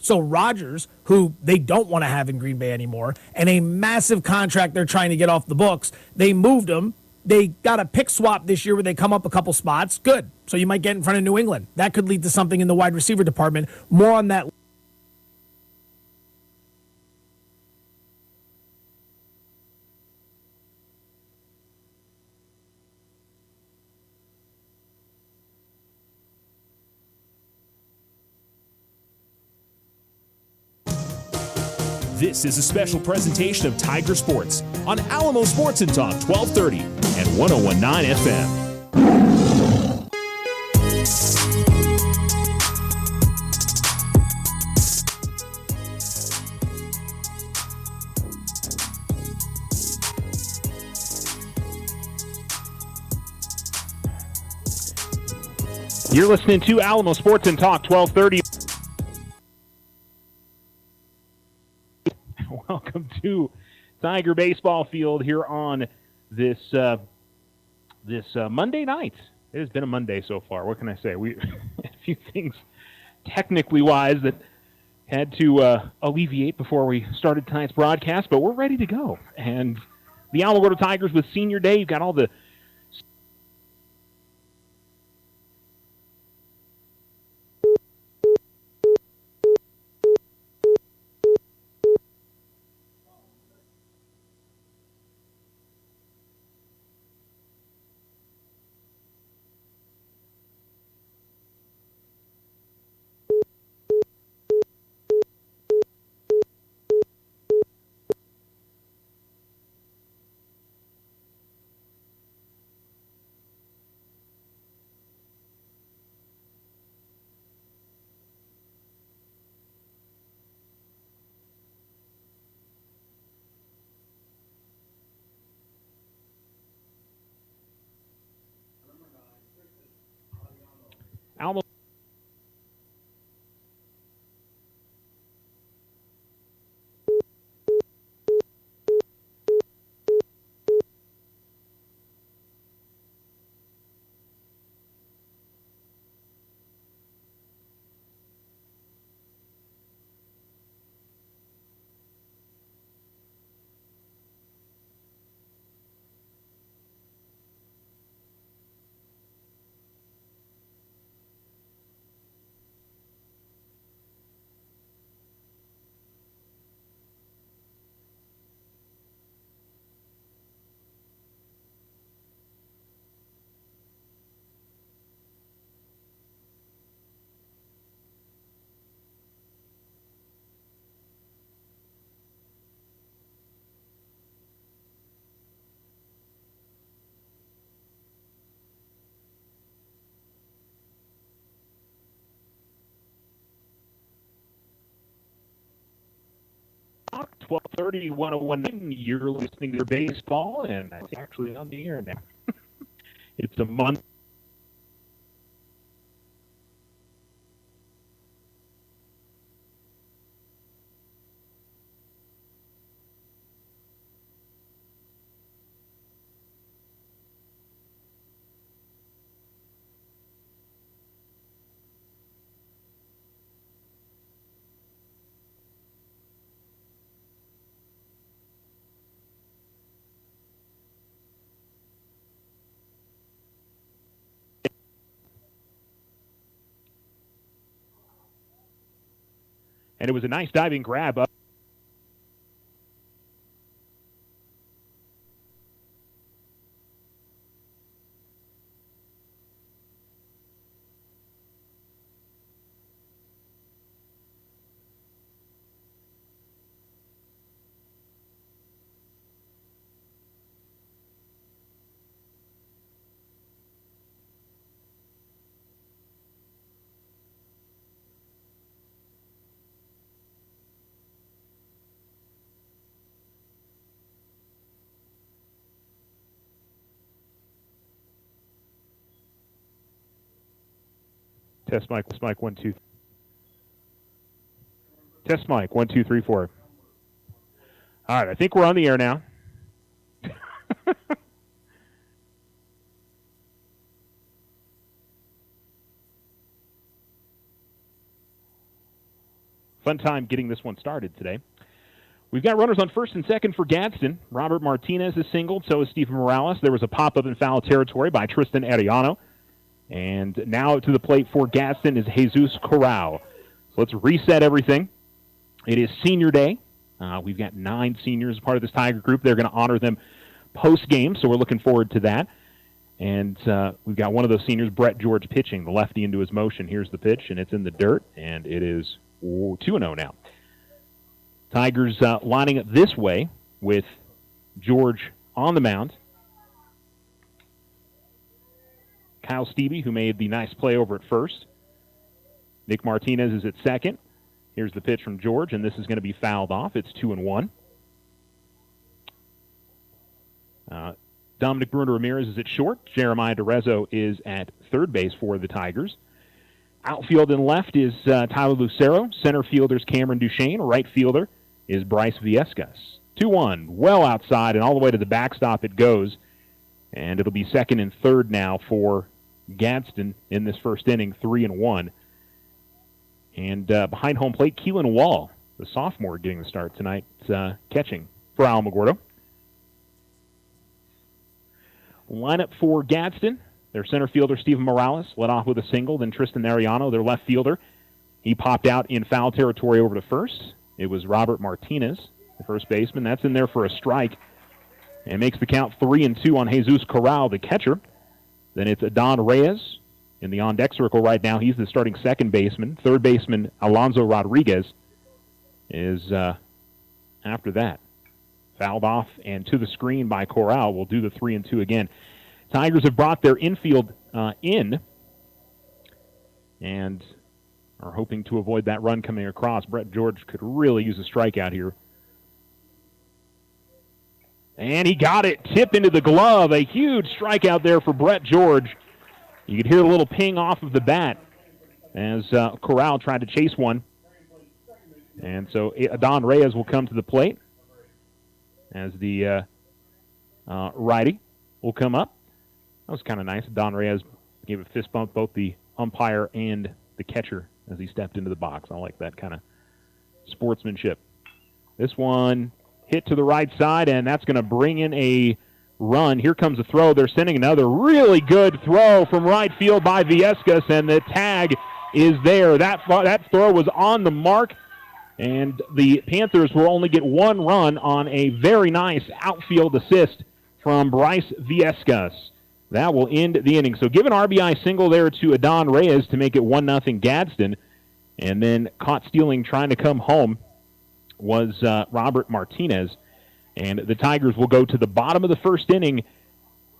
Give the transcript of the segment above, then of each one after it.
So Rodgers, who they don't want to have in Green Bay anymore, and a massive contract they're trying to get off the books, they moved him. They got a pick swap this year where they come up a couple spots. Good. So you might get in front of New England. That could lead to something in the wide receiver department. More on that. This is a special presentation of Tiger Sports on Alamo Sports and Talk 1230 and 1019 FM. You're listening to Alamo Sports and Talk 1230. Welcome to Tiger Baseball Field here on this Monday night. It has been a Monday so far. What can I say? We a few things technically wise that had to alleviate before we started tonight's broadcast, but we're ready to go. And the Alamogordo Tigers with Senior Day, you've got all the Alamo. Talk 1230 1019. You're listening to baseball, and that's actually on the air now. It's a month. And it was a nice diving grab up. Test mic 1 2. Test mic 1 2 3 4. All right, I think we're on the air now. fun time getting this one started today. We've got runners on first and second for Gadsden. Robert Martinez is singled, so is Stephen Morales. There was a pop-up in foul territory by Tristan Arellano. And now to the plate for Gadsden is Jesus Corral. So let's reset everything. It is senior day. We've got 9 seniors as part of this Tiger group. They're going to honor them post-game, so we're looking forward to that. And we've got one of those seniors, Brett George, pitching, the lefty into his motion. Here's the pitch, and it's in the dirt, and it is 2-0 now. Tigers lining up this way with George on the mound. Kyle Stevie, who made the nice play over at first. Nick Martinez is at second. Here's the pitch from George, and this is going to be fouled off. It's 2-1. Dominic Bruno Ramirez is at short. Jeremiah DeRezzo is at third base for the Tigers. Outfield and left is Tyler Lucero. Center fielders Cameron Duchesne. Right fielder is Bryce Viescas. 2-1, well outside, and all the way to the backstop it goes. And it'll be second and third now for Gadsden in this first inning, 3-1. And behind home plate, Keelan Wall, the sophomore, getting the start tonight, catching for Alamogordo. Lineup for Gadsden. Their center fielder, Stephen Morales, led off with a single. Then Tristan Arellano, their left fielder. He popped out in foul territory over to first. It was Robert Martinez, the first baseman. That's in there for a strike. And makes the count 3-2 on Jesus Corral, the catcher. Then it's Adon Reyes in the on-deck circle right now. He's the starting second baseman. Third baseman, Alonzo Rodriguez, is after that. Fouled off and to the screen by Corral. We'll do the 3-2 again. Tigers have brought their infield in and are hoping to avoid that run coming across. Brett George could really use a strikeout here. And he got it. Tip into the glove. A huge strikeout there for Brett George. You could hear a little ping off of the bat as Corral tried to chase one. And so Adon Reyes will come to the plate as the righty will come up. That was kind of nice. Adon Reyes gave a fist bump both the umpire and the catcher as he stepped into the box. I like that kind of sportsmanship. This one hit to the right side, and that's going to bring in a run. Here comes a throw. They're sending another really good throw from right field by Viescas, and the tag is there. That throw was on the mark, and the Panthers will only get one run on a very nice outfield assist from Bryce Viescas. That will end the inning. So give an RBI single there to Adon Reyes to make it 1-0 Gadsden, and then caught stealing trying to come home was Robert Martinez. And the Tigers will go to the bottom of the first inning,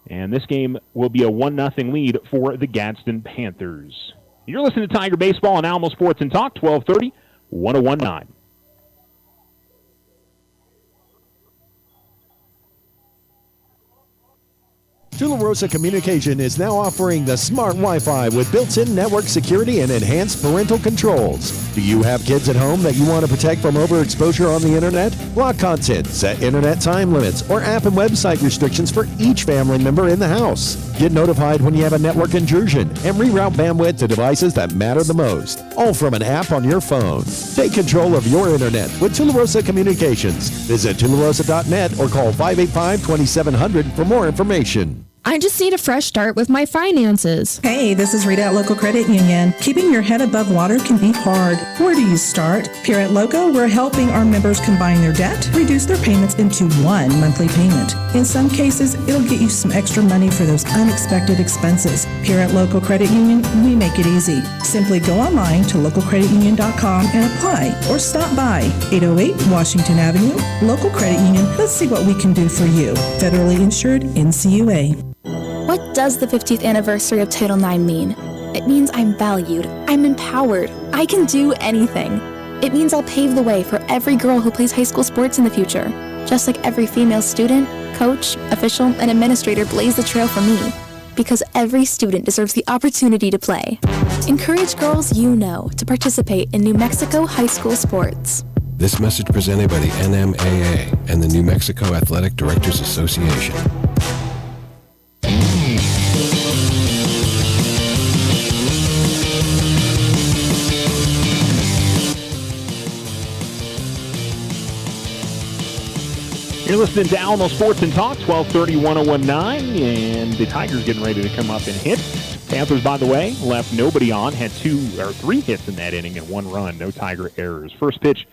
and this game will be a 1-0 lead for the Gadsden Panthers. You're listening to Tiger Baseball on Alamo Sports and Talk, 1230, 1019. Tularosa Communication is now offering the smart Wi-Fi with built-in network security and enhanced parental controls. Do you have kids at home that you want to protect from overexposure on the internet? Block content, set internet time limits, or app and website restrictions for each family member in the house. Get notified when you have a network intrusion and reroute bandwidth to devices that matter the most, all from an app on your phone. Take control of your internet with Tularosa Communications. Visit tularosa.net or call 585-2700 for more information. I just need a fresh start with my finances. Hey, this is Rita at Local Credit Union. Keeping your head above water can be hard. Where do you start? Here at Loco, we're helping our members combine their debt, reduce their payments into one monthly payment. In some cases, it'll get you some extra money for those unexpected expenses. Here at Local Credit Union, we make it easy. Simply go online to localcreditunion.com and apply, or stop by 808 Washington Avenue. Local Credit Union, let's see what we can do for you. Federally insured, NCUA. What does the 50th anniversary of Title IX mean? It means I'm valued, I'm empowered, I can do anything. It means I'll pave the way for every girl who plays high school sports in the future, just like every female student, coach, official, and administrator blazed the trail for me, because every student deserves the opportunity to play. Encourage girls you know to participate in New Mexico high school sports. This message presented by the NMAA and the New Mexico Athletic Directors Association. You're listening to Alamo Sports and Talk, 1230 1019, and the Tigers getting ready to come up and hit. Panthers, by the way, left nobody on, had 3 hits in that inning and 1 run, no Tiger errors. First pitch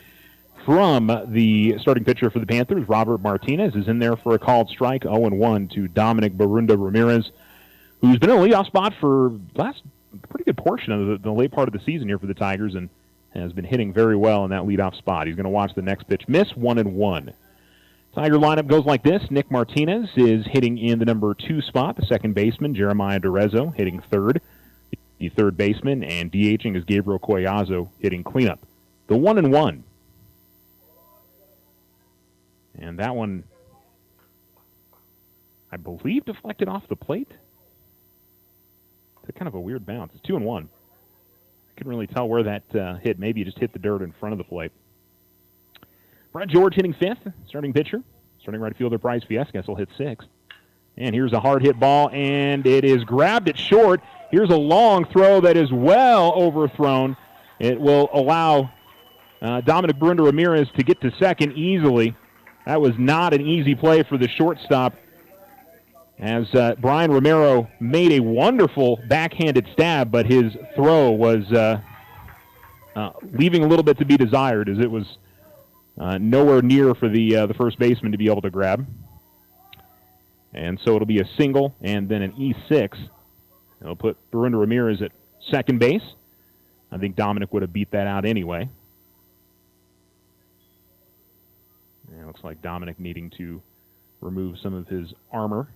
from the starting pitcher for the Panthers, Robert Martinez, is in there for a called strike, 0-1 to Dominic Barunda Ramirez, who's been in a leadoff spot for the last pretty good portion of the late part of the season here for the Tigers and has been hitting very well in that leadoff spot. He's going to watch the next pitch miss, 1-1. Tiger lineup goes like this. Nick Martinez is hitting in the number 2 spot. The second baseman, Jeremiah Durezzo, hitting third. The third baseman and DHing is Gabriel Collazo, hitting cleanup. The 1-1. And that one, I believe, deflected off the plate. It's kind of a weird bounce. It's 2-1. I couldn't really tell where that hit. Maybe it just hit the dirt in front of the plate. Brett George hitting 5th, starting pitcher. Starting right fielder Bryce Fiescas will hit 6th. And here's a hard hit ball, and it is grabbed at short. Here's a long throw that is well overthrown. It will allow Dominic Barunda Ramirez to get to second easily. That was not an easy play for the shortstop, as Brian Romero made a wonderful backhanded stab, but his throw was leaving a little bit to be desired, as it was nowhere near for the first baseman to be able to grab. And so it'll be a single and then an E6. It'll put Barunda Ramirez at second base. I think Dominic would have beat that out anyway. And it looks like Dominic needing to remove some of his armor.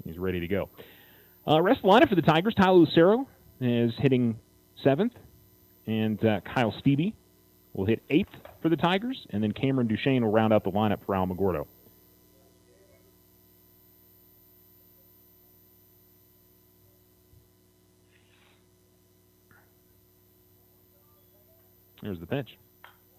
He's ready to go. Rest of the lineup for the Tigers. Tyler Lucero is hitting 7th. And Kyle Stevie will hit 8th for the Tigers. And then Cameron Duchesne will round out the lineup for Alamogordo. There's the pitch.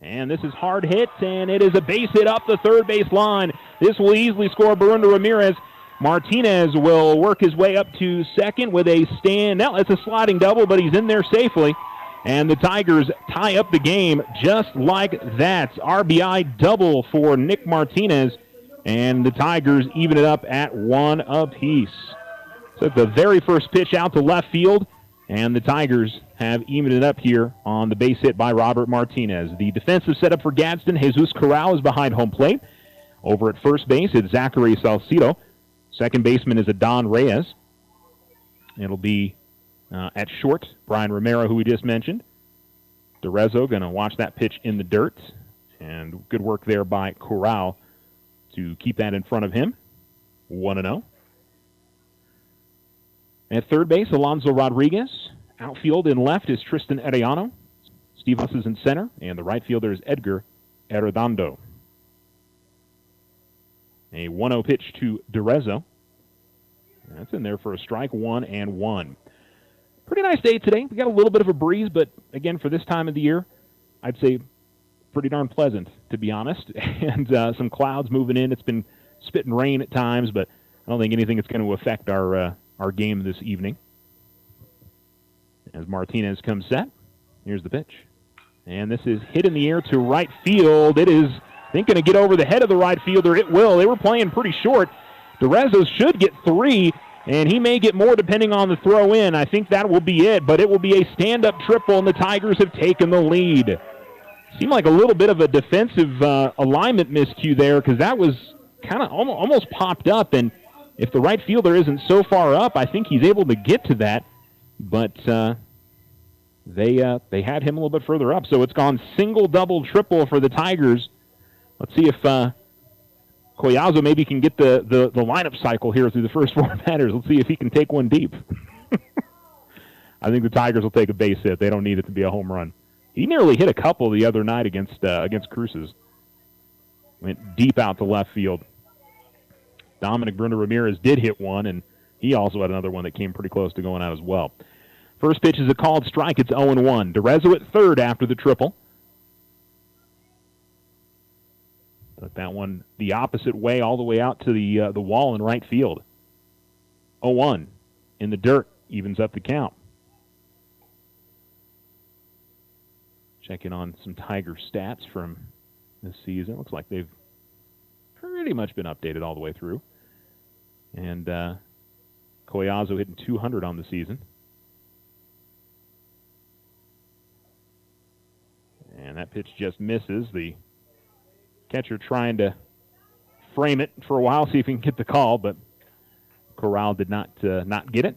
And this is hard hit, and it is a base hit up the third base line. This will easily score Barunda Ramirez. Martinez will work his way up to second with a stand. Now it's a sliding double, but he's in there safely. And the Tigers tie up the game just like that. RBI double for Nick Martinez, and the Tigers even it up at 1 apiece. Took the very first pitch out to left field, and the Tigers have evened it up here on the base hit by Robert Martinez. The defensive setup for Gadsden, Jesus Corral is behind home plate. Over at first base, it's Zachary Salcido. Second baseman is Adon Reyes. It'll be at short, Brian Romero, who we just mentioned. Durezzo going to watch that pitch in the dirt. And good work there by Corral to keep that in front of him. 1-0. At third base, Alonso Rodriguez. Outfield in left is Tristan Arellano. Steve Huss is in center, and the right fielder is Edgar Arredondo. A 1-0 pitch to Durezzo. That's in there for a strike, 1-1. Pretty nice day today. We got a little bit of a breeze, but again, for this time of the year, I'd say pretty darn pleasant, to be honest. And some clouds moving in. It's been spitting rain at times, but I don't think anything is going to affect our game this evening. As Martinez comes set, here's the pitch. And this is hit in the air to right field. It is, I think, going to get over the head of the right fielder. It will. They were playing pretty short. Durezzo should get 3, and he may get more depending on the throw in. I think that will be it, but it will be a stand-up triple, and the Tigers have taken the lead. Seemed like a little bit of a defensive alignment miscue there, because that was kind of almost popped up, and if the right fielder isn't so far up, I think he's able to get to that. But they had him a little bit further up. So it's gone single, double, triple for the Tigers. Let's see if Collazo maybe can get the lineup cycle here through the first 4 batters. Let's see if he can take one deep. I think the Tigers will take a base hit. They don't need it to be a home run. He nearly hit a couple the other night against Cruces. Went deep out to left field. Dominic Barunda Ramirez did hit one, and he also had another one that came pretty close to going out as well. First pitch is a called strike. It's 0-1. Durezzo at third after the triple. Took that one the opposite way, all the way out to the wall in right field. 0-1 in the dirt, evens up the count. Checking on some Tiger stats from this season. Looks like they've pretty much been updated all the way through. And Collazo hitting 200 on the season. And that pitch just misses. The catcher trying to frame it for a while, see if he can get the call, but Corral did not get it.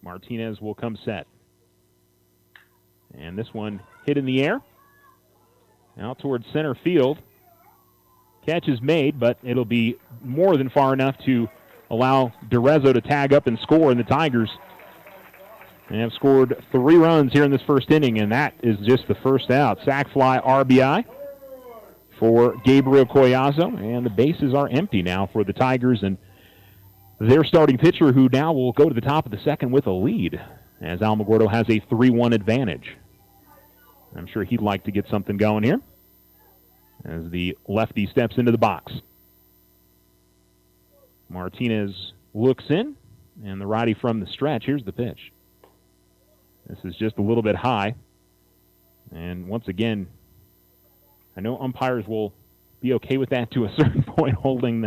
Martinez will come set. And this one hit in the air. Out towards center field. Catch is made, but it'll be more than far enough to allow DeRezzo to tag up and score, and the Tigers have scored 3 runs here in this first inning, and that is just the first out. Sac fly RBI for Gabriel Collazo, and the bases are empty now for the Tigers, and their starting pitcher, who now will go to the top of the second with a lead, as Alamogordo has a 3-1 advantage. I'm sure he'd like to get something going here as the lefty steps into the box. Martinez looks in, and the righty from the stretch. Here's the pitch. This is just a little bit high. And once again, I know umpires will be okay with that to a certain point, holding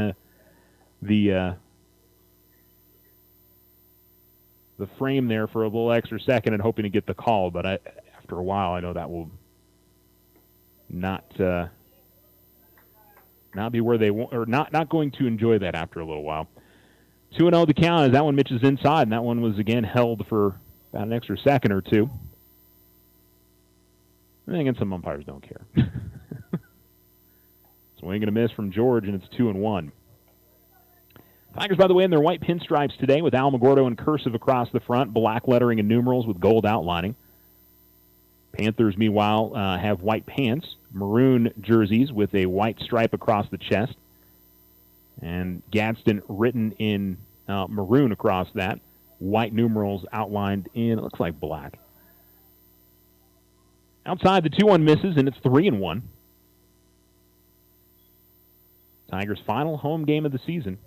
the frame there for a little extra second and hoping to get the call. But after a while, I know that will not be where they want, or not going to enjoy that after a little while. 2-0 the count as that one misses inside, and that one was again held for about an extra second or two. And then again, some umpires don't care. Swing and a miss from George, and it's 2-1. Tigers, by the way, in their white pinstripes today with Alamogordo in cursive across the front, black lettering and numerals with gold outlining. Panthers, meanwhile, have white pants, maroon jerseys with a white stripe across the chest, and Gadsden written in maroon across that, white numerals outlined in, it looks like black. Outside, the 2-1 misses, and it's 3-1. Tigers' final home game of the season.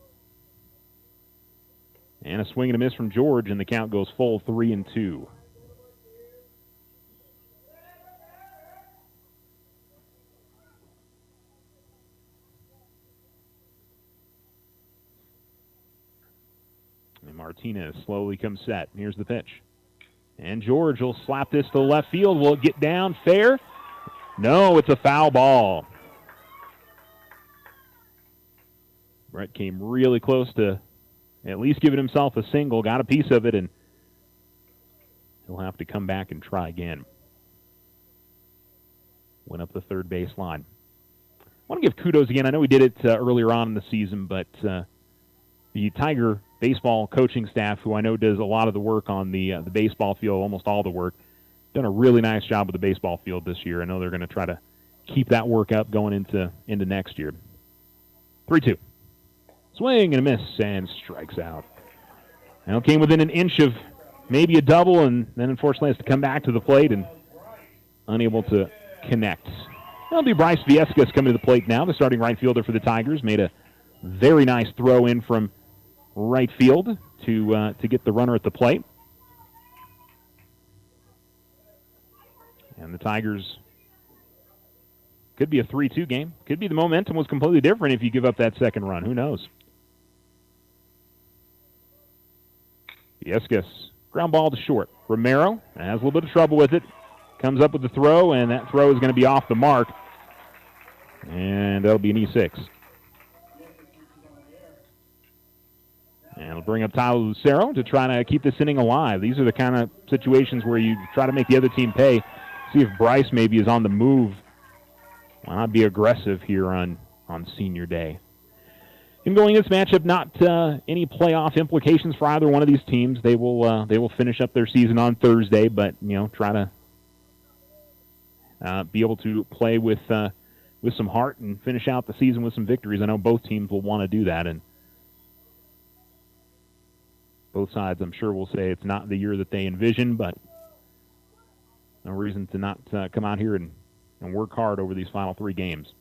And a swing and a miss from George, and the count goes full 3-2. And Martinez slowly comes set. Here's the pitch. And George will slap this to the left field. Will it get down fair? No, it's a foul ball. Brett came really close to at least giving himself a single, got a piece of it, and he'll have to come back and try again. Went up the third base line. I want to give kudos again. I know we did it earlier on in the season, but the Tiger baseball coaching staff, who I know does a lot of the work on the baseball field, almost all the work, done a really nice job with the baseball field this year. I know they're going to try to keep that work up going into next year. 3-2. Swing and a miss, and strikes out. Now came within an inch of maybe a double, and then unfortunately has to come back to the plate and unable to connect. That'll be Bryce Viescas coming to the plate now, the starting right fielder for the Tigers. Made a very nice throw in from right field to get the runner at the plate. And the Tigers could be a 3-2 game. Could be the momentum was completely different if you give up that second run. Who knows? Viescas, ground ball to short. Romero has a little bit of trouble with it. Comes up with the throw, and that throw is going to be off the mark. And that'll be an E6. And it'll bring up Tyler Lucero to try to keep this inning alive. These are the kind of situations where you try to make the other team pay. See if Bryce maybe is on the move. Why not be aggressive here on senior day? In going this matchup, not any playoff implications for either one of these teams. They will finish up their season on Thursday, but try to be able to play with some heart and finish out the season with some victories. I know both teams will want to do that, and both sides, I'm sure, will say it's not the year that they envisioned, but no reason to not come out here and work hard over these final 3 games.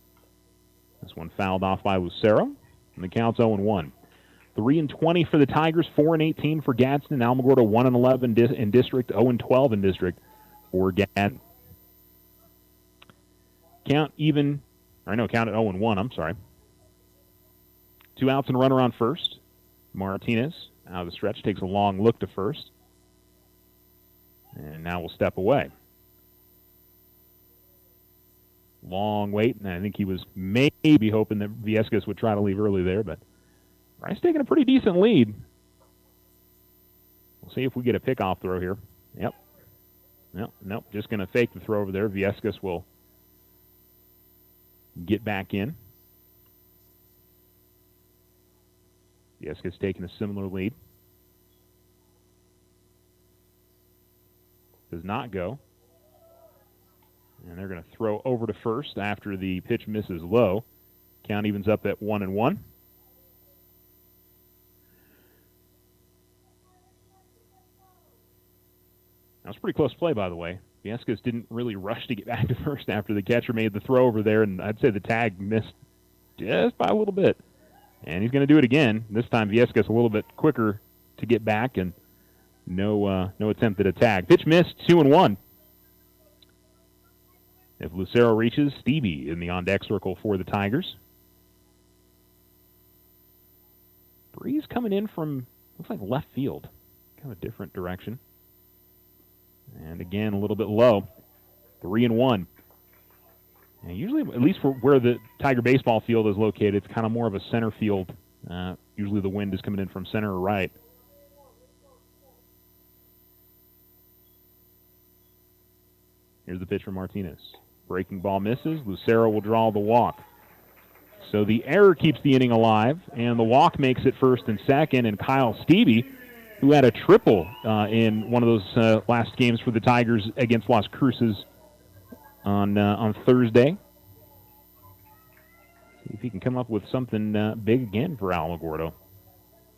This one fouled off by Lucero, and the count's 0-1. 3-20 for the Tigers, 4-18 for Gadsden. Alamogordo 1-11 in district, 0-12 in district. for Gadsden. Count at 0-1, I'm sorry. 2 outs and a runner on first. Martinez out of the stretch takes a long look to first. And now we'll step away. Long wait, and I think he was maybe hoping that Viescas would try to leave early there, but Rice taking a pretty decent lead. We'll see if we get a pickoff throw here. Yep. Nope. Just going to fake the throw over there. Viescas will get back in. Viescas taking a similar lead. Does not go. And they're going to throw over to first after the pitch misses low. Count evens up at 1-1. That was a pretty close play, by the way. Viescas didn't really rush to get back to first after the catcher made the throw over there, and I'd say the tag missed just by a little bit. And he's going to do it again. This time Viescas a little bit quicker to get back, and no attempt at a tag. Pitch missed, 2-1. If Lucero reaches, Stevie in the on-deck circle for the Tigers. Breeze coming in from, looks like left field. Kind of a different direction. And again, a little bit low. 3-1. And usually, at least for where the Tiger baseball field is located, it's kind of more of a center field. Usually the wind is coming in from center or right. Here's the pitch from Martinez. Breaking ball misses. Lucero will draw the walk. So the error keeps the inning alive, and the walk makes it first and second, and Kyle Stevie, who had a triple in one of those last games for the Tigers against Las Cruces on Thursday. See if he can come up with something big again for Alamogordo.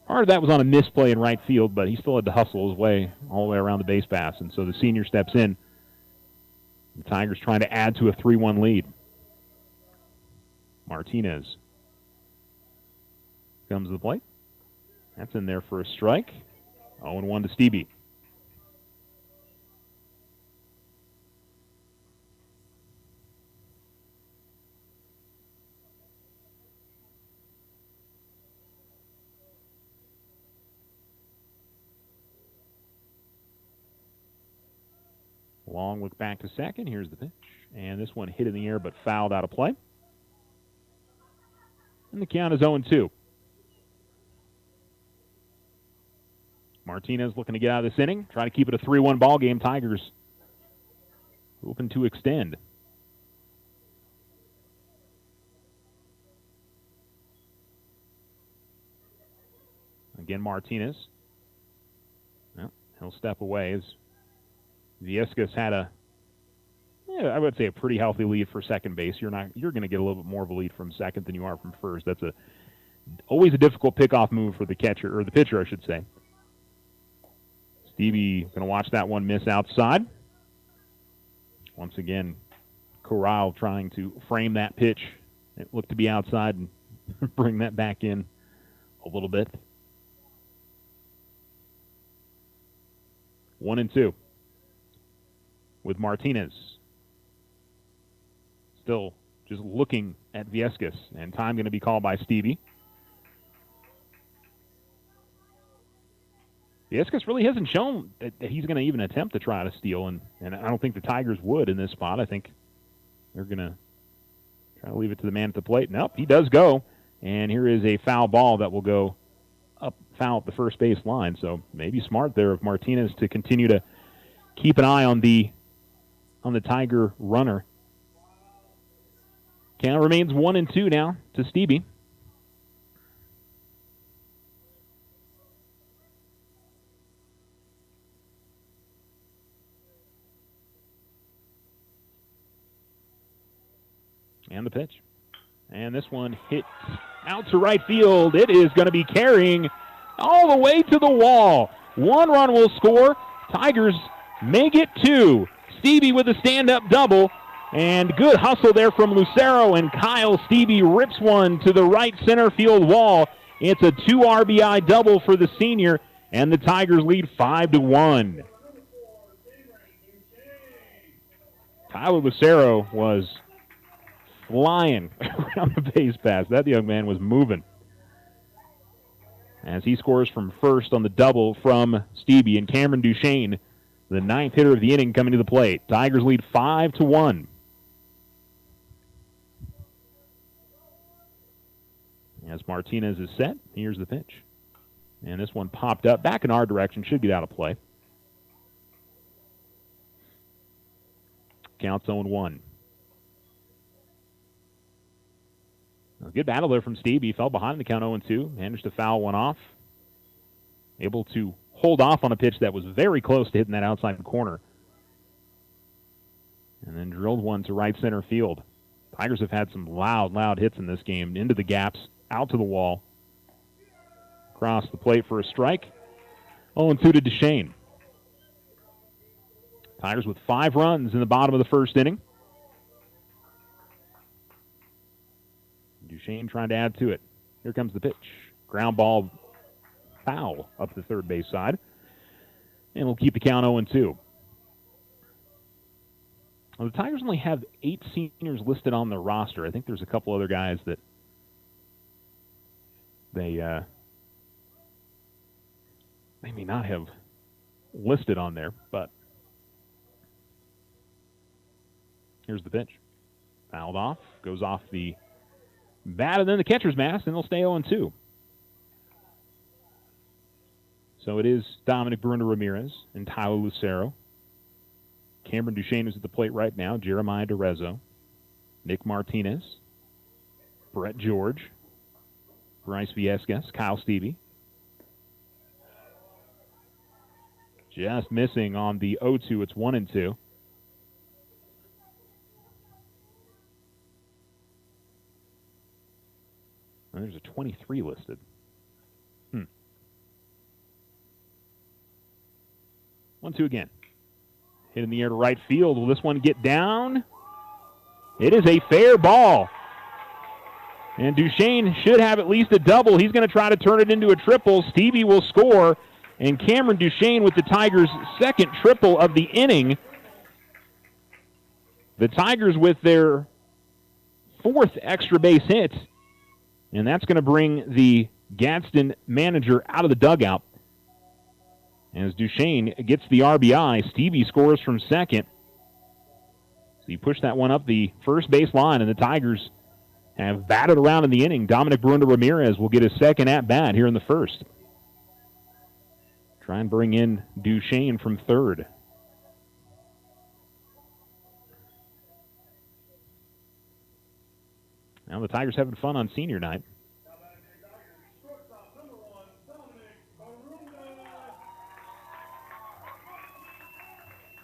Part of that was on a misplay in right field, but he still had to hustle his way all the way around the base pass, and so the senior steps in. The Tigers trying to add to a 3-1 lead. Martinez comes to the plate. That's in there for a strike. 0-1 to Stevie. Long look back to second. Here's the pitch. And this one hit in the air but fouled out of play. And the count is 0-2. Martinez looking to get out of this inning. Try to keep it a 3-1 ball game. Tigers hoping to extend. Again, Martinez. Well, he'll step away as Viescas had I would say a pretty healthy lead for second base. You're going to get a little bit more of a lead from second than you are from first. That's always a difficult pickoff move for the catcher, or the pitcher, I should say. Stevie going to watch that one miss outside. Once again, Corral trying to frame that pitch. It looked to be outside and bring that back in a little bit. 1-2 with Martinez. Still just looking at Viescas, and time going to be called by Stevie. Viescas really hasn't shown that he's going to even attempt to try to steal, and I don't think the Tigers would in this spot. I think they're going to try to leave it to the man at the plate. Nope, he does go, and here is a foul ball that will go up foul at the first base line. So maybe smart there of Martinez to continue to keep an eye on the Tiger runner. Count remains 1-2 now to Stevie. And the pitch. And this one hits out to right field. It is going to be carrying all the way to the wall. 1 run will score. Tigers make it 2. Stevie with a stand-up double. And good hustle there from Lucero, and Kyle Stevie rips one to the right center field wall. It's a 2 RBI double for the senior, and the Tigers lead 5-1. Tyler Lucero was flying around the base pass. That young man was moving. As he scores from first on the double from Stevie, and Cameron Duchesne, the ninth hitter of the inning, coming to the plate. Tigers lead 5-1. As Martinez is set, here's the pitch. And this one popped up back in our direction, should get out of play. Counts 0-1. A good battle there from Steve. He fell behind the count 0-2. Managed to foul one off. Able to hold off on a pitch that was very close to hitting that outside corner. And then drilled one to right center field. Tigers have had some loud hits in this game. Into the gaps, out to the wall. Across the plate for a strike. 0-2 to Duchesne. Tigers with 5 runs in the bottom of the first inning. Duchesne trying to add to it. Here comes the pitch. Ground ball foul up the third base side. And we'll keep the count 0-2. Well, the Tigers only have 8 seniors listed on their roster. I think there's a couple other guys that they may not have listed on there, but here's the pitch. Fouled off, goes off the bat and then the catcher's mask, and they'll stay 0-2. So it is Dominic Bruno Ramirez and Tyler Lucero. Cameron Duchesne is at the plate right now. Jeremiah DeRezzo, Nick Martinez, Brett George, Bryce Viescas, Kyle Stevie. Just missing on the 0-2. It's 1-2. And there's a 23 listed. 1-2 again. Hit in the air to right field. Will this one get down? It is a fair ball. And Duchesne should have at least a double. He's going to try to turn it into a triple. Stevie will score. And Cameron Duchesne with the Tigers' second triple of the inning. The Tigers with their 4th extra base hit. And that's going to bring the Gadsden manager out of the dugout. As Duchesne gets the RBI, Stevie scores from second. So he pushed that one up the first base line, and the Tigers have batted around in the inning. Dominic Bruno Ramirez will get his second at-bat here in the first. Try and bring in Duchesne from third. Now the Tigers having fun on senior night.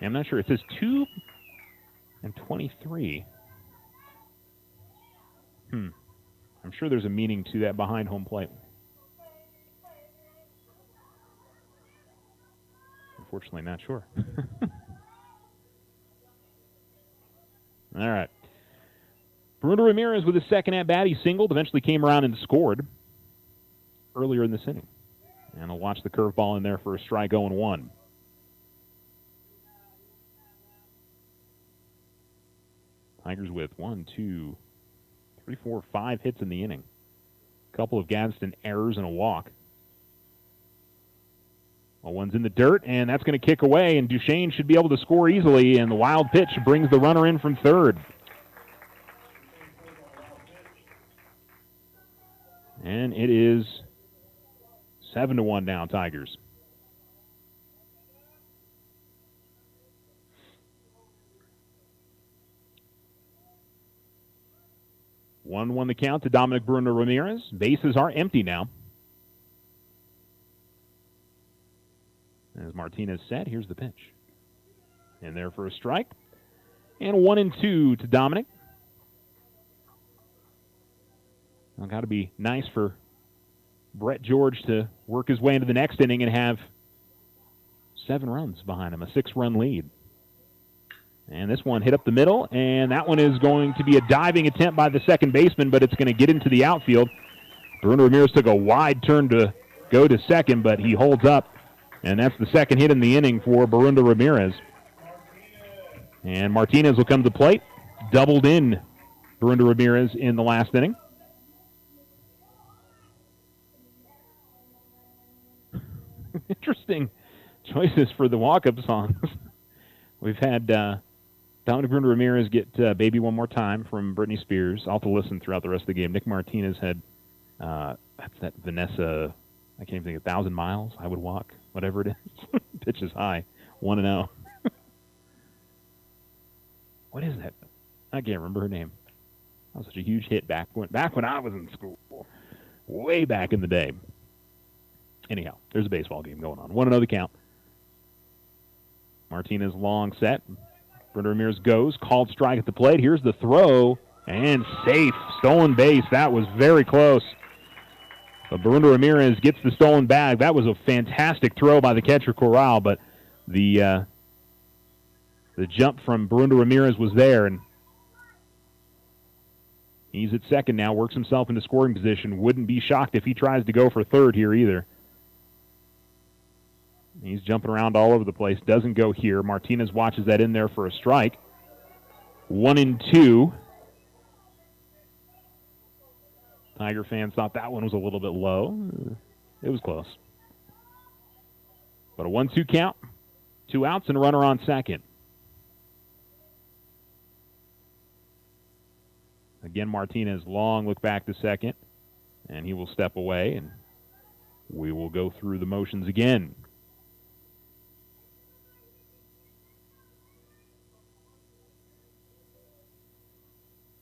I'm not sure. It says 2 and 23. I'm sure there's a meaning to that behind home plate. Unfortunately, not sure. All right. Bruno Ramirez with his second at-bat. He singled, eventually came around and scored earlier in this inning. And I'll watch the curveball in there for a strike 0-1. Tigers with 1, 2, 3, 4, 5 hits in the inning. A couple of Gadsden errors and a walk. Well, one's in the dirt, and that's going to kick away, and Duchesne should be able to score easily, and the wild pitch brings the runner in from third. And it is 7-1 now, Tigers. One the count to Dominic Bruno Ramirez. Bases are empty now. As Martinez said, here's the pitch. In there for a strike. And 1-2 to Dominic. Well, got to be nice for Brett George to work his way into the next inning and have 7 runs behind him, a 6-run lead. And this one hit up the middle, and that one is going to be a diving attempt by the second baseman, but it's going to get into the outfield. Bruno Ramirez took a wide turn to go to second, but he holds up, and that's the second hit in the inning for Bruno Ramirez. And Martinez will come to the plate. Doubled in Brenda Ramirez in the last inning. Interesting choices for the walk-up songs. We've had Dominic Brenda Ramirez get Baby One More Time from Britney Spears. I'll have to listen throughout the rest of the game. Nick Martinez had, that's that Vanessa, I can't even think, 1,000 Miles, I Would Walk, whatever it is. Pitch is high, 1-0. What is that? I can't remember her name. That was such a huge hit back when I was in school, way back in the day. Anyhow, there's a baseball game going on. 1-0 the count. Martinez long set. Brenda Ramirez goes. Called strike at the plate. Here's the throw. And safe. Stolen base. That was very close. But Brenda Ramirez gets the stolen bag. That was a fantastic throw by the catcher Corral, but the jump from Brenda Ramirez was there, and he's at second now, works himself into scoring position. Wouldn't be shocked if he tries to go for third here either. He's jumping around all over the place. Doesn't go here. Martinez watches that in there for a strike. 1-2. Tiger fans thought that one was a little bit low. It was close. But a 1-2 count. 2 outs and a runner on second. Again, Martinez, long look back to second. And he will step away, and we will go through the motions again.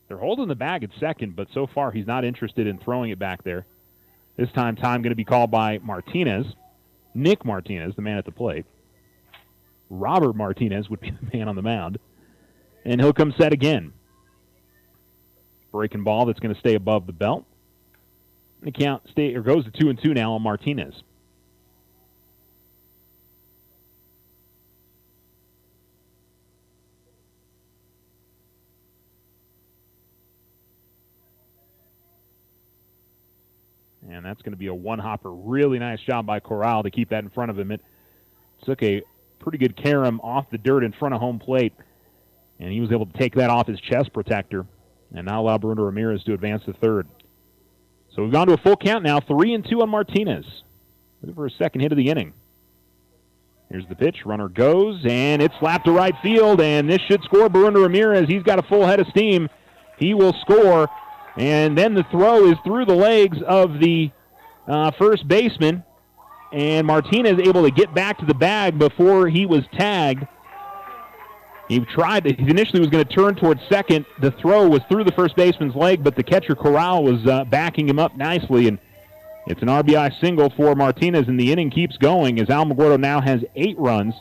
They're holding the bag at second, but so far he's not interested in throwing it back there. This time going to be called by Martinez. Nick Martinez, the man at the plate. Robert Martinez would be the man on the mound. And he'll come set again. Breaking ball that's going to stay above the belt. The count goes to 2-2 now on Martinez. And that's going to be a one-hopper. Really nice job by Corral to keep that in front of him. It took a pretty good carom off the dirt in front of home plate, and he was able to take that off his chest protector and not allow Brenda Ramirez to advance to third. So we've gone to a full count now, 3-2 on Martinez. Looking for a second hit of the inning. Here's the pitch. Runner goes, and it's slapped to right field, and this should score Brenda Ramirez. He's got a full head of steam. He will score. And then the throw is through the legs of the first baseman. And Martinez able to get back to the bag before he was tagged. He initially was going to turn towards second. The throw was through the first baseman's leg, but the catcher Corral was backing him up nicely. And it's an RBI single for Martinez, and the inning keeps going as Alamogordo now has 8 runs.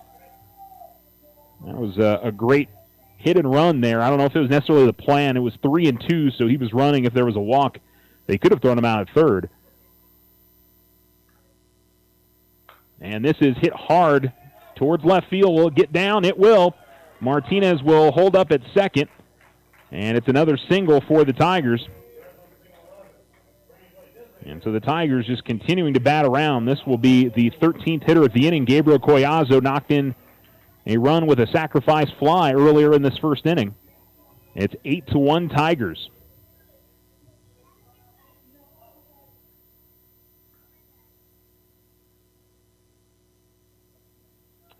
That was a great hit and run there. I don't know if it was necessarily the plan. It was 3-2, so he was running. If there was a walk, they could have thrown him out at third. And this is hit hard towards left field. Will it get down? It will. Martinez will hold up at second, and it's another single for the Tigers. And so the Tigers just continuing to bat around. This will be the 13th hitter of the inning. Gabriel Collazo knocked in a run with a sacrifice fly earlier in this first inning. It's 8-1 Tigers.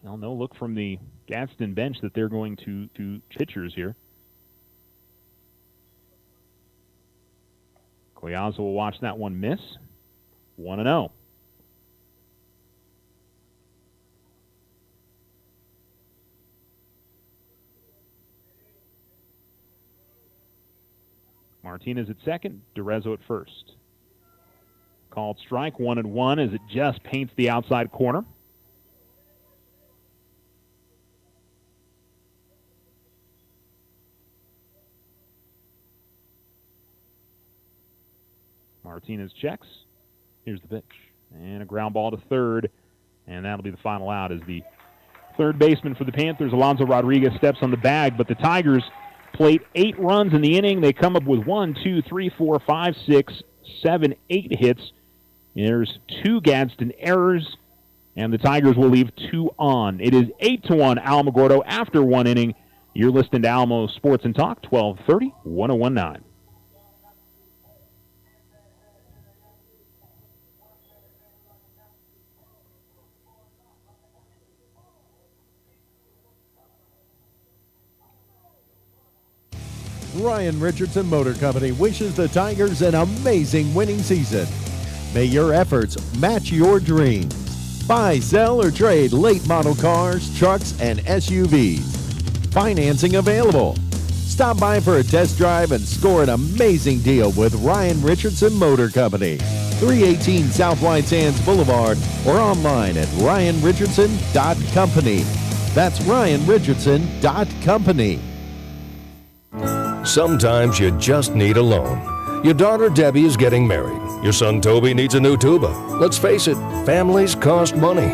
Well, no look from the Gadsden bench that they're going to pitchers here. Collazo will watch that one miss. 1-0. Martinez at second, Durezzo at first. Called strike, 1-1 as it just paints the outside corner. Martinez checks. Here's the pitch. And a ground ball to third. And that'll be the final out as the third baseman for the Panthers, Alonzo Rodriguez, steps on the bag. But the Tigers played 8 runs in the inning. They come up with 1, 2, 3, 4, 5, 6, 7, 8 hits. There's 2 Gadsden errors, and the Tigers will leave 2 on. It is 8-1 Alamogordo after 1 inning You're listening to Alamo Sports and Talk, 1230, 1019. Ryan Richardson Motor Company wishes the Tigers an amazing winning season. May your efforts match your dreams. Buy, sell, or trade late model cars, trucks, and SUVs. Financing available. Stop by for a test drive and score an amazing deal with Ryan Richardson Motor Company. 318 South White Sands Boulevard or online at ryanrichardson.company. That's ryanrichardson.company. Sometimes you just need a loan. Your daughter Debbie is getting married. Your son Toby needs a new tuba. Let's face it, families cost money.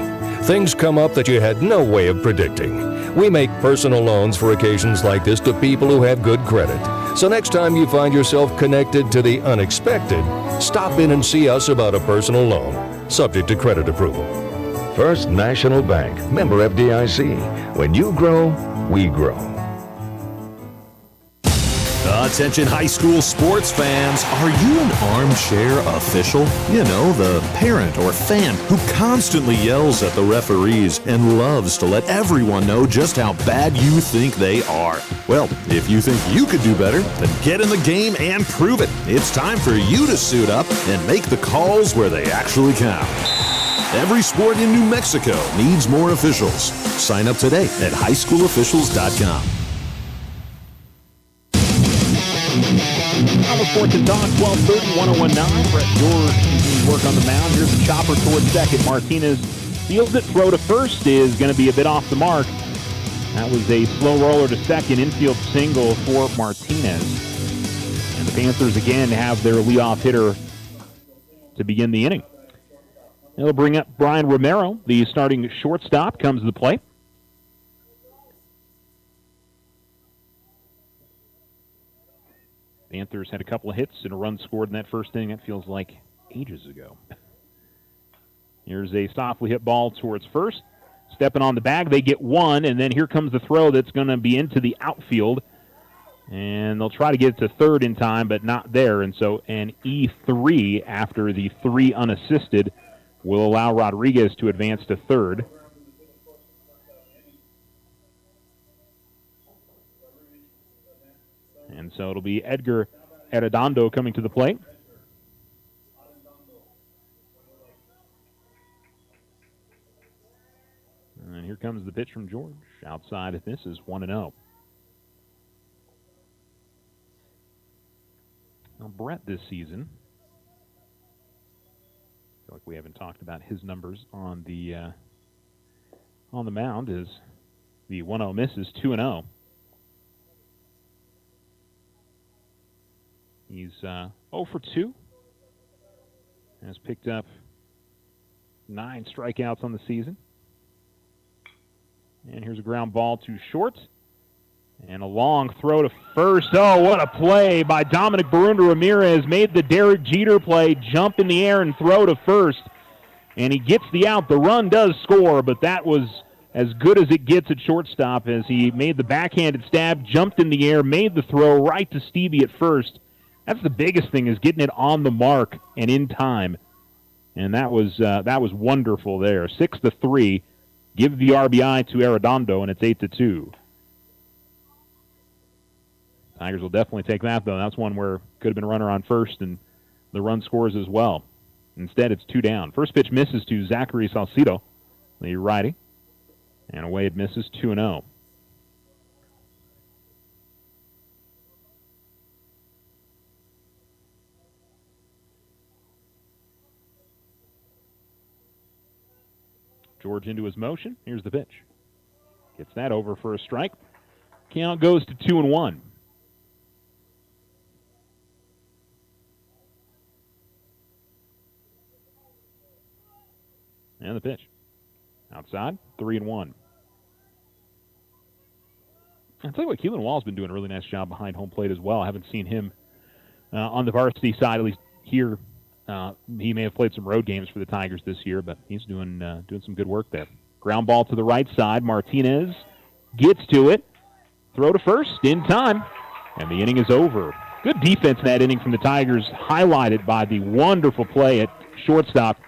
Things come up that you had no way of predicting. We make personal loans for occasions like this to people who have good credit. So next time you find yourself connected to the unexpected, stop in and see us about a personal loan, subject to credit approval. First National Bank, member FDIC. When you grow, we grow. Attention high school sports fans, are you an armchair official? You know, the parent or fan who constantly yells at the referees and loves to let everyone know just how bad you think they are. Well, if you think you could do better, then get in the game and prove it. It's time for you to suit up and make the calls where they actually count. Every sport in New Mexico needs more officials. Sign up today at highschoolofficials.com. Alamo Sports and Talk, 1230, 1019. Brett George work on the mound. Here's the chopper towards second. Martinez fields it. Throw to first is going to be a bit off the mark. That was a slow roller to second. Infield single for Martinez. And the Panthers again have their leadoff hitter to begin the inning. They'll bring up Brian Romero, the starting shortstop, comes to the plate. Panthers had a couple of hits and a run scored in that first inning. That feels like ages ago. Here's a softly hit ball towards first. Stepping on the bag, they get one, and then here comes the throw that's going to be into the outfield. And they'll try to get it to third in time, but not there. And so an E3 after the 3 unassisted will allow Rodriguez to advance to third. And so it'll be Edgar Arredondo coming to the plate. And here comes the pitch from George. Outside, if this is 1-0. Now, Brett this season, I feel like we haven't talked about his numbers on the mound, is the 1-0 miss is 2-0. He's 0 for 2. Has picked up 9 strikeouts on the season. And here's a ground ball to short. And a long throw to first. Oh, what a play by Dominic Barunda Ramirez. Made the Derek Jeter play, jump in the air and throw to first. And he gets the out. The run does score, but that was as good as it gets at shortstop as he made the backhanded stab, jumped in the air, made the throw right to Stevie at first. That's the biggest thing, is getting it on the mark and in time. And that was wonderful there. 6-3. Give the RBI to Arredondo, and it's 8-2. Tigers will definitely take that, though. That's one where could have been a runner on first, and the run scores as well. Instead, it's 2 down. First pitch misses to Zachary Salcido, the righty. And away it misses, 2-0. George into his motion. Here's the pitch. Gets that over for a strike. Count goes to 2-1. And the pitch. Outside, 3-1. I'll tell you what, Keelan Wall's been doing a really nice job behind home plate as well. I haven't seen him on the varsity side, at least here. He may have played some road games for the Tigers this year, but he's doing some good work there. Ground ball to the right side. Martinez gets to it. throw to first in time, and the inning is over. Good defense in that inning from the Tigers, highlighted by the wonderful play at shortstop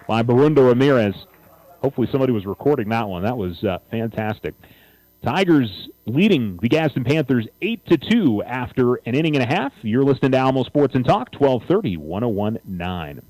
by Barundo Ramirez. Hopefully somebody was recording that one. That was fantastic. Tigers leading the Gadsden Panthers 8-2 after an inning and a half. You're listening to Alamo Sports and Talk, 1230, 101.9.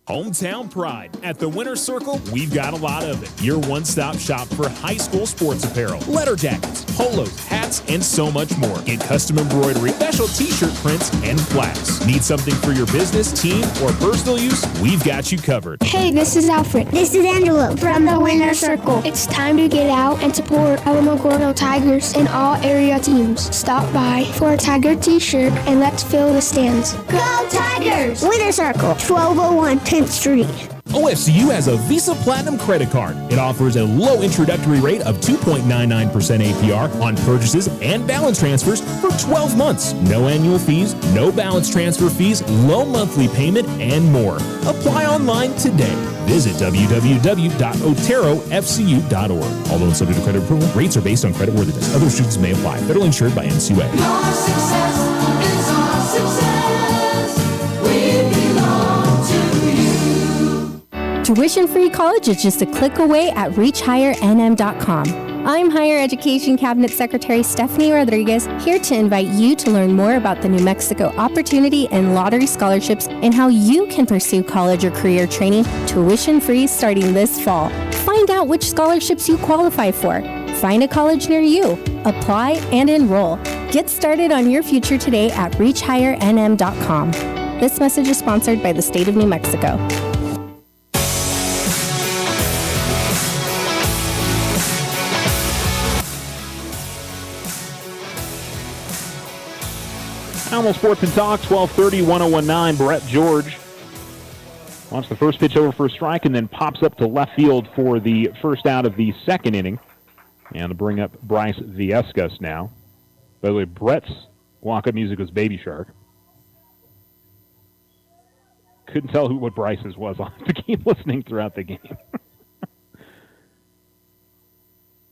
Hometown pride. At the Winter Circle, we've got a lot of it. Your one-stop shop for high school sports apparel, letter jackets, polos, hats, and so much more. Get custom embroidery, special t-shirt prints, and plaques. Need something for your business, team, or personal use? We've got you covered. Hey, this is Alfred. This is Angelo from the Winter Circle. It's time to get out and support Alamogordo Tigers and all area teams. Stop by for a Tiger t-shirt and let's fill the stands. Go Tigers! Winter Circle, 1201 10th Street. OFCU has a Visa Platinum credit card. It offers a low introductory rate of 2.99% APR on purchases and balance transfers for 12 months. No annual fees, no balance transfer fees, low monthly payment, and more. Apply online today. Visit www.oterofcu.org. All loans subject to credit approval. Rates are based on creditworthiness. Other restrictions may apply. Federally insured by NCUA. Your success is our success. We belong to you. Tuition-free college is just a click away at reachhighernm.com. I'm Higher Education Cabinet Secretary Stephanie Rodriguez, here to invite you to learn more about the New Mexico Opportunity and Lottery Scholarships and how you can pursue college or career training tuition-free starting this fall. Find out which scholarships you qualify for. Find a college near you. Apply and enroll. Get started on your future today at reachhighernm.com. This message is sponsored by the state of New Mexico. Alamo Sports and Talk, 1230, 101.9. Brett George wants the first pitch over for a strike and then pops up to left field for the first out of the second inning. And to bring up Bryce Viescas now. By the way, Brett's walk-up music was Baby Shark. Couldn't tell what Bryce's was. I'll have to keep listening throughout the game.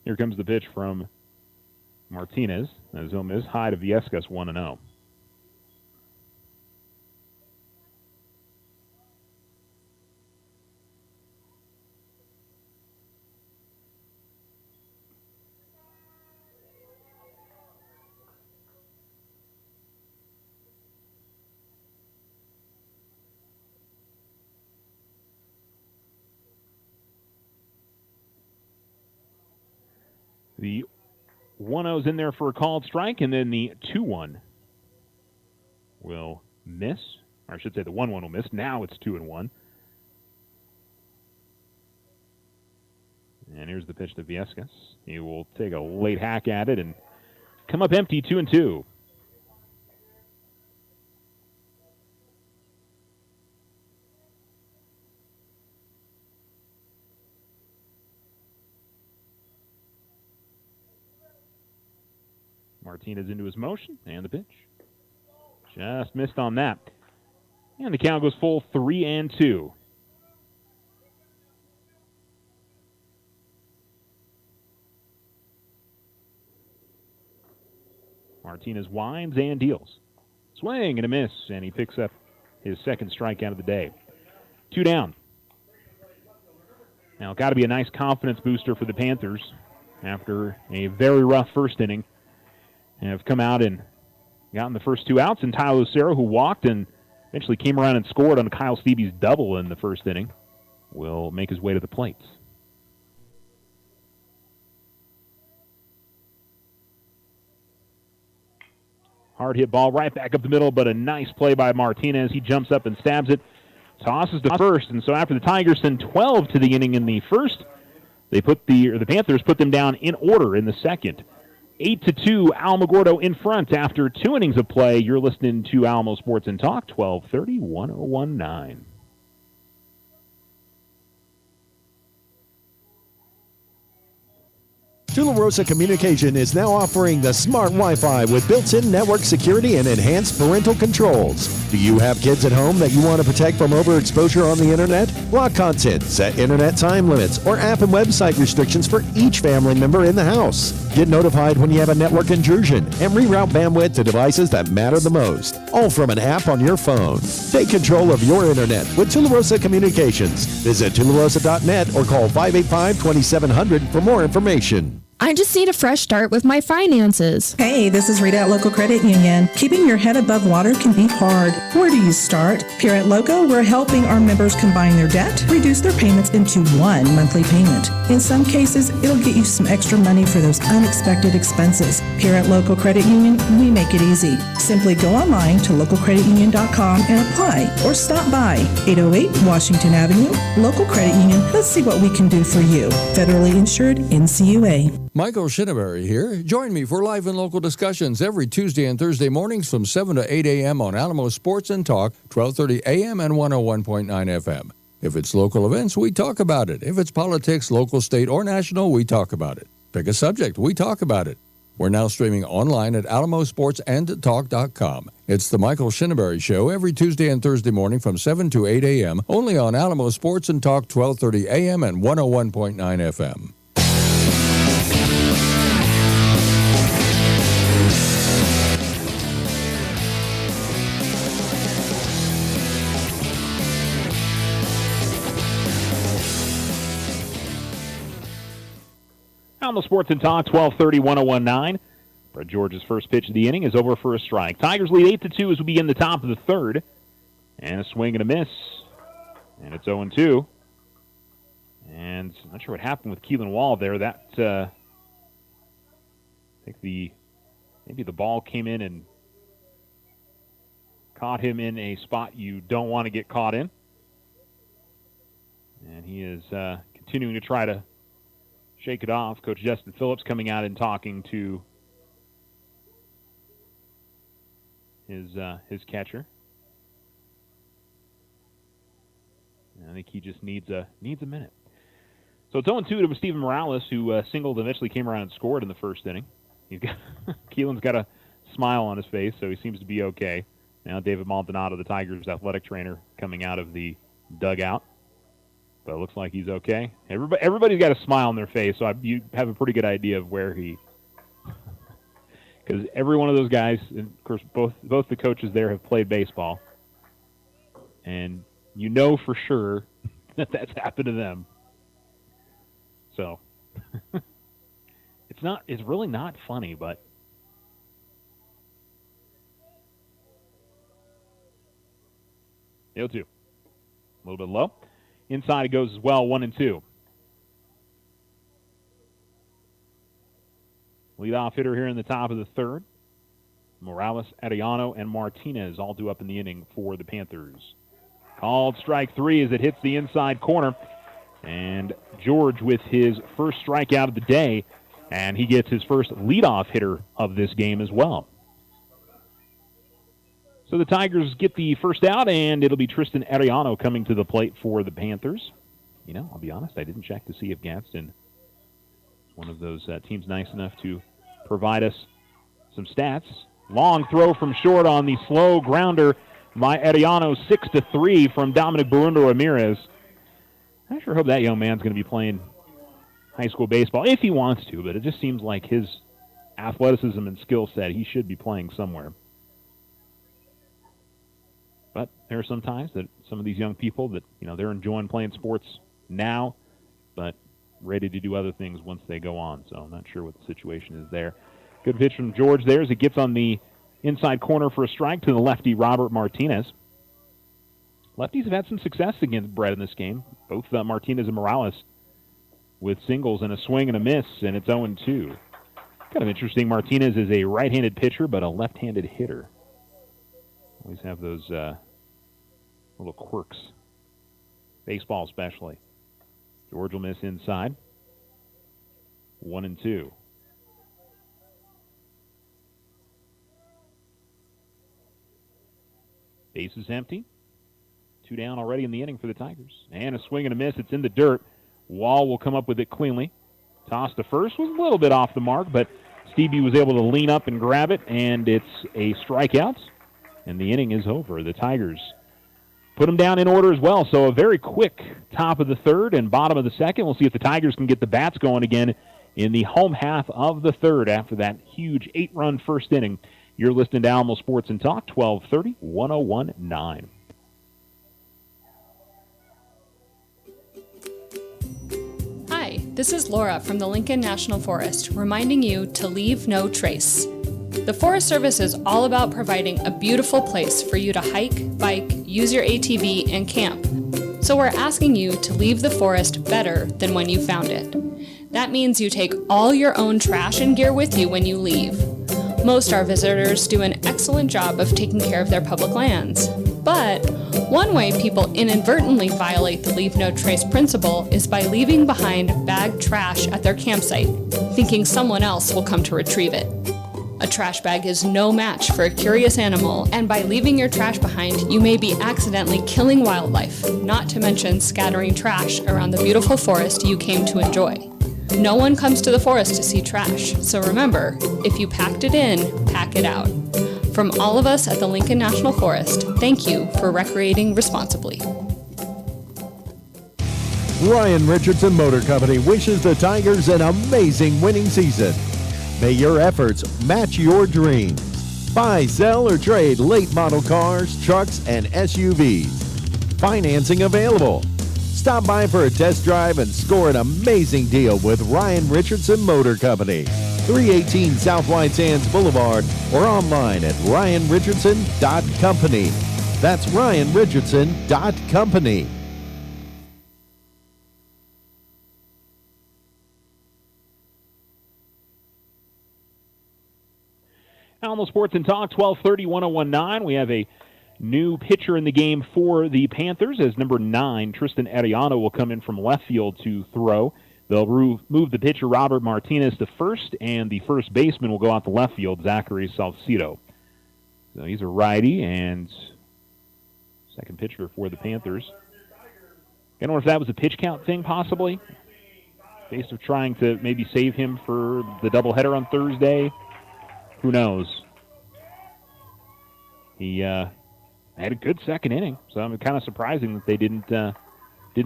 Here comes the pitch from Martinez. As he'll miss high to Viescas, 1-0. The 1-0's in there for a called strike, and then the 2-1 will miss. Or I should say the 1-1 will miss. Now it's 2-1. And here's the pitch to Viescas. He will take a late hack at it and come up empty, 2-2. Martinez into his motion, and the pitch. Just missed on that. And the count goes full 3-2. Martinez winds and deals. Swing and a miss, and he picks up his second strikeout of the day. 2 down. Now, got to be a nice confidence booster for the Panthers after a very rough first inning. And have come out and gotten the first 2 outs. And Tyler Lucero, who walked and eventually came around and scored on Kyle Stevie's double in the first inning, will make his way to the plate. Hard hit ball right back up the middle, but a nice play by Martinez. He jumps up and stabs it, tosses to first. And so after the Tigers send 12 to the inning in the first, the Panthers put them down in order in the second. 8-2, Alamogordo in front after 2 innings of play. You're listening to Alamo Sports and Talk, 1230, 101.9. Tularosa Communication is now offering the smart Wi-Fi with built-in network security and enhanced parental controls. Do you have kids at home that you want to protect from overexposure on the internet? Block content, set internet time limits, or app and website restrictions for each family member in the house. Get notified when you have a network intrusion and reroute bandwidth to devices that matter the most, all from an app on your phone. Take control of your internet with Tularosa Communications. Visit tularosa.net or call 585-2700 for more information. I just need a fresh start with my finances. Hey, this is Rita at Local Credit Union. Keeping your head above water can be hard. Where do you start? Here at Loco, we're helping our members combine their debt, reduce their payments into one monthly payment. In some cases, it'll get you some extra money for those unexpected expenses. Here at Local Credit Union, we make it easy. Simply go online to localcreditunion.com and apply, or stop by 808 Washington Avenue. Local Credit Union, let's see what we can do for you. Federally insured, NCUA. Michael Shinneberry here. Join me for live and local discussions every Tuesday and Thursday mornings from 7 to 8 a.m. on Alamo Sports and Talk, 1230 a.m. and 101.9 FM. If it's local events, we talk about it. If it's politics, local, state, or national, we talk about it. Pick a subject, we talk about it. We're now streaming online at alamosportsandtalk.com. It's the Michael Shinneberry Show every Tuesday and Thursday morning from 7 to 8 a.m. only on Alamo Sports and Talk, 1230 a.m. and 101.9 FM. Alamo Sports and Talk, 1230, 1019. Brett George's first pitch of the inning is over for a strike. Tigers lead 8-2 as we begin the top of the third. And a swing and a miss. And it's 0-2. And I'm not sure what happened with Keelan Wall there. I think maybe the ball came in and caught him in a spot you don't want to get caught in. And he is continuing to try to shake it off. Coach Justin Phillips coming out and talking to his catcher. And I think he just needs a minute. So it's 0-2 to Steven Morales, who singled and eventually came around and scored in the first inning. Keelan's got a smile on his face, so he seems to be okay. Now David Maldonado, the Tigers' athletic trainer, coming out of the dugout. But it looks like he's okay. Everybody's got a smile on their face, so you have a pretty good idea of where he... Because every one of those guys, and of course both the coaches there have played baseball, and you know for sure that that's happened to them. So it's really not funny, but L2. A little bit low. Inside it goes as well, 1-2. Leadoff hitter here in the top of the third. Morales, Arellano, and Martinez all due up in the inning for the Panthers. Called strike three as it hits the inside corner. And George with his first strikeout of the day, and he gets his first leadoff hitter of this game as well. So the Tigers get the first out, and it'll be Tristan Arellano coming to the plate for the Panthers. You know, I'll be honest, I didn't check to see if Gadsden is one of those teams nice enough to provide us some stats. Long throw from short on the slow grounder by Arellano, 6-3 from Dominic Barundo Ramirez. I sure hope that young man's going to be playing high school baseball, if he wants to, but it just seems like his athleticism and skill set, he should be playing somewhere. But there are some times that some of these young people that, you know, they're enjoying playing sports now, but ready to do other things once they go on. So I'm not sure what the situation is there. Good pitch from George there as it gets on the inside corner for a strike to the lefty Robert Martinez. Lefties have had some success against Brett in this game. Both Martinez and Morales with singles and a swing and a miss, and it's 0-2. Kind of interesting. Martinez is a right-handed pitcher, but a left-handed hitter. Always have those little quirks. Baseball especially. George will miss inside. 1-2. Base is empty. 2 down already in the inning for the Tigers. And a swing and a miss. It's in the dirt. Wall will come up with it cleanly. Toss to first was a little bit off the mark, but Stevie was able to lean up and grab it, and it's a strikeout, and the inning is over. The Tigers put them down in order as well, so a very quick top of the third and bottom of the second. We'll see if the Tigers can get the bats going again in the home half of the third after that huge 8-run first inning. You're listening to Alamo Sports and Talk, 1230, 101.9. Hi, this is Laura from the Lincoln National Forest, reminding you to leave no trace. The Forest Service is all about providing a beautiful place for you to hike, bike, use your ATV, and camp. So we're asking you to leave the forest better than when you found it. That means you take all your own trash and gear with you when you leave. Most our visitors do an excellent job of taking care of their public lands. But one way people inadvertently violate the leave no trace principle is by leaving behind bagged trash at their campsite, thinking someone else will come to retrieve it. A trash bag is no match for a curious animal, and by leaving your trash behind, you may be accidentally killing wildlife, not to mention scattering trash around the beautiful forest you came to enjoy. No one comes to the forest to see trash, so remember, if you packed it in, pack it out. From all of us at the Lincoln National Forest, thank you for recreating responsibly. Ryan Richardson Motor Company wishes the Tigers an amazing winning season. May your efforts match your dreams. Buy, sell, or trade late model cars, trucks, and SUVs. Financing available. Stop by for a test drive and score an amazing deal with Ryan Richardson Motor Company. 318 South White Sands Boulevard or online at ryanrichardson.company. That's ryanrichardson.company. Alamo Sports and Talk, 1230, 101.9. We have a new pitcher in the game for the Panthers as number 9, Tristan Arellano, will come in from left field to throw. They'll move the pitcher, Robert Martinez, to first, and the first baseman will go out to left field, Zachary Salcido. So he's a righty and second pitcher for the Panthers. I don't know if that was a pitch count thing, possibly, based of trying to maybe save him for the doubleheader on Thursday. Who knows? He had a good second inning, so I'm kind of surprising that they didn't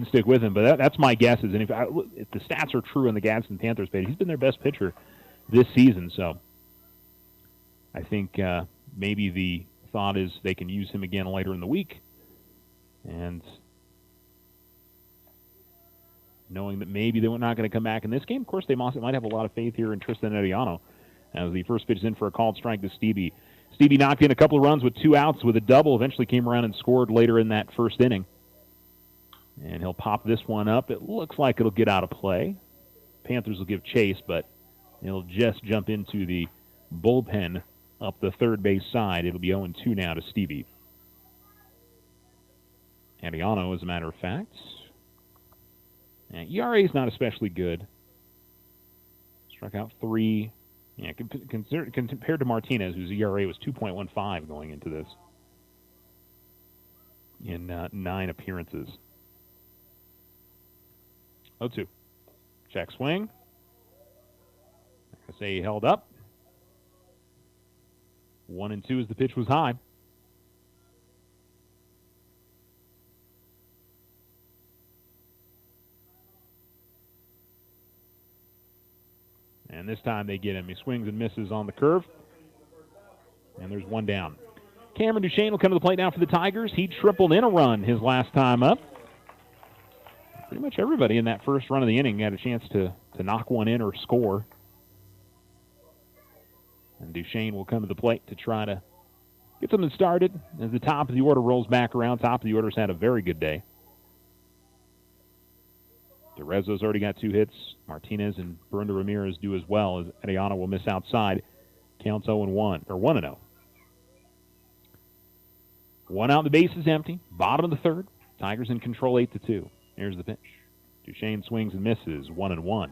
stick with him. But that's my guess. And if the stats are true on the Gadsden Panthers page, he's been their best pitcher this season. So I think maybe the thought is they can use him again later in the week. And knowing that maybe they're not going to come back in this game, of course, they might have a lot of faith here in Tristan Arellano. As the first pitch is in for a called strike to Stevie. Stevie knocked in a couple of runs with 2 outs with a double, eventually came around and scored later in that first inning. And he'll pop this one up. It looks like it'll get out of play. Panthers will give chase, but it'll just jump into the bullpen up the third base side. It'll be 0-2 now to Stevie. Arellano, as a matter of fact. ERA is not especially good. Struck out 3. Yeah, compared to Martinez, whose ERA was 2.15 going into this in 9 appearances. 0-2. Check swing. I say he held up. 1-2 as the pitch was high. And this time they get him. He swings and misses on the curve. And there's one down. Cameron Duchesne will come to the plate now for the Tigers. He tripled in a run his last time up. Pretty much everybody in that first run of the inning had a chance to knock one in or score. And Duchesne will come to the plate to try to get something started as the top of the order rolls back around. Top of the order's had a very good day. DeRezzo's already got 2 hits. Martinez and Brenda Ramirez do as well, as Arellano will miss outside. Counts 0-1, or 1-0. 1 out, the base is empty. Bottom of the third. Tigers in control 8-2. Here's the pitch. Duchesne swings and misses, 1-1.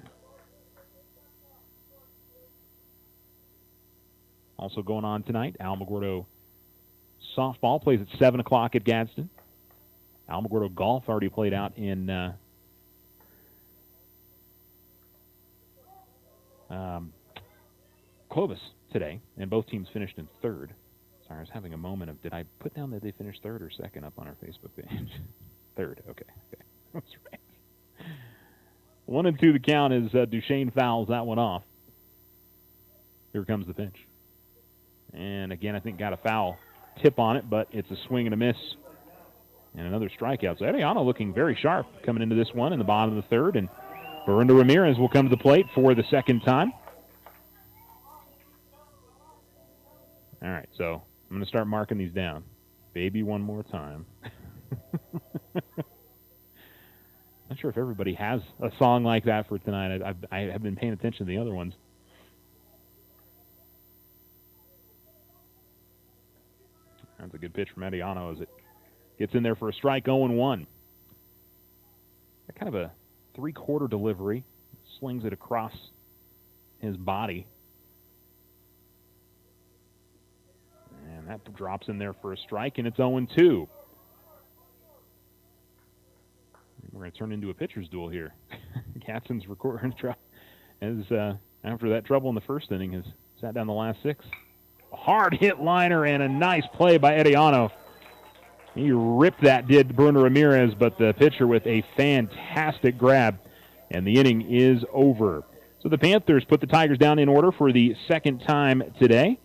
Also going on tonight, Alamogordo softball plays at 7 o'clock at Gadsden. Alamogordo golf already played out in Clovis today, and both teams finished in third. Sorry, I was having a moment of, did I put down that they finished third or second up on our Facebook page? Third, okay. That's right. 1-2 the count as Duchesne fouls that one off. Here comes the pitch. And again, I think got a foul tip on it, but it's a swing and a miss. And another strikeout. So Ariano looking very sharp coming into this one in the bottom of the third. And Berenda Ramirez will come to the plate for the second time. All right, so I'm going to start marking these down. Baby one more time. Not sure if everybody has a song like that for tonight. I have been paying attention to the other ones. That's a good pitch from Ariano as it gets in there for a strike, 0-1. Kind of a three-quarter delivery. Slings it across his body. And that drops in there for a strike, and it's 0-2. We're going to turn into a pitcher's duel here. Gadsden's recording after that trouble in the first inning, has sat down the last six. A hard hit liner and a nice play by Ariano. He ripped that, did Bruno Ramirez, but the pitcher with a fantastic grab, and the inning is over. So the Panthers put the Tigers down in order for the second time today.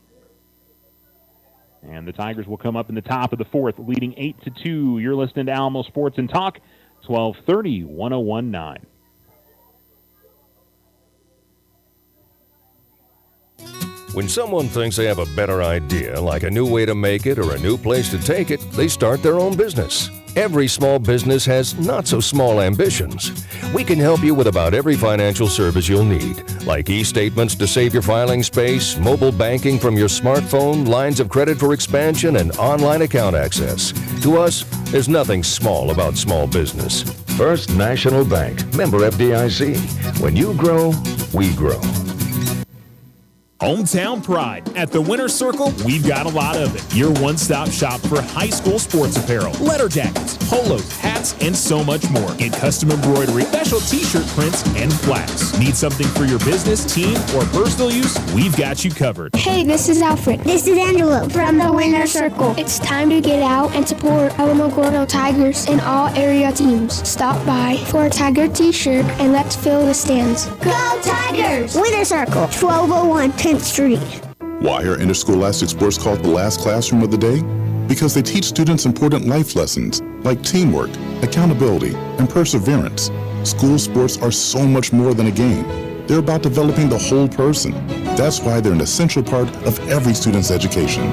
And the Tigers will come up in the top of the fourth, leading 8-2. You're listening to Alamo Sports and Talk, 1230, 101.9. When someone thinks they have a better idea, like a new way to make it or a new place to take it, they start their own business. Every small business has not-so-small ambitions. We can help you with about every financial service you'll need, like e-statements to save your filing space, mobile banking from your smartphone, lines of credit for expansion, and online account access. To us, there's nothing small about small business. First National Bank, member FDIC. When you grow, we grow. Hometown pride. At the Winter Circle, we've got a lot of it. Your one-stop shop for high school sports apparel, letter jackets, polos, hats, and so much more. Get custom embroidery, special t-shirt prints, and flags. Need something for your business, team, or personal use? We've got you covered. Hey, this is Alfred. This is Angelo from the Winter Circle. It's time to get out and support Alamogordo Tigers and all area teams. Stop by for a Tiger t-shirt and let's fill the stands. Go Tigers! Winter Circle, 1201 10th Street. Why are interscholastic sports called the last classroom of the day? Because they teach students important life lessons like teamwork, accountability, and perseverance. School sports are so much more than a game. They're about developing the whole person. That's why they're an essential part of every student's education.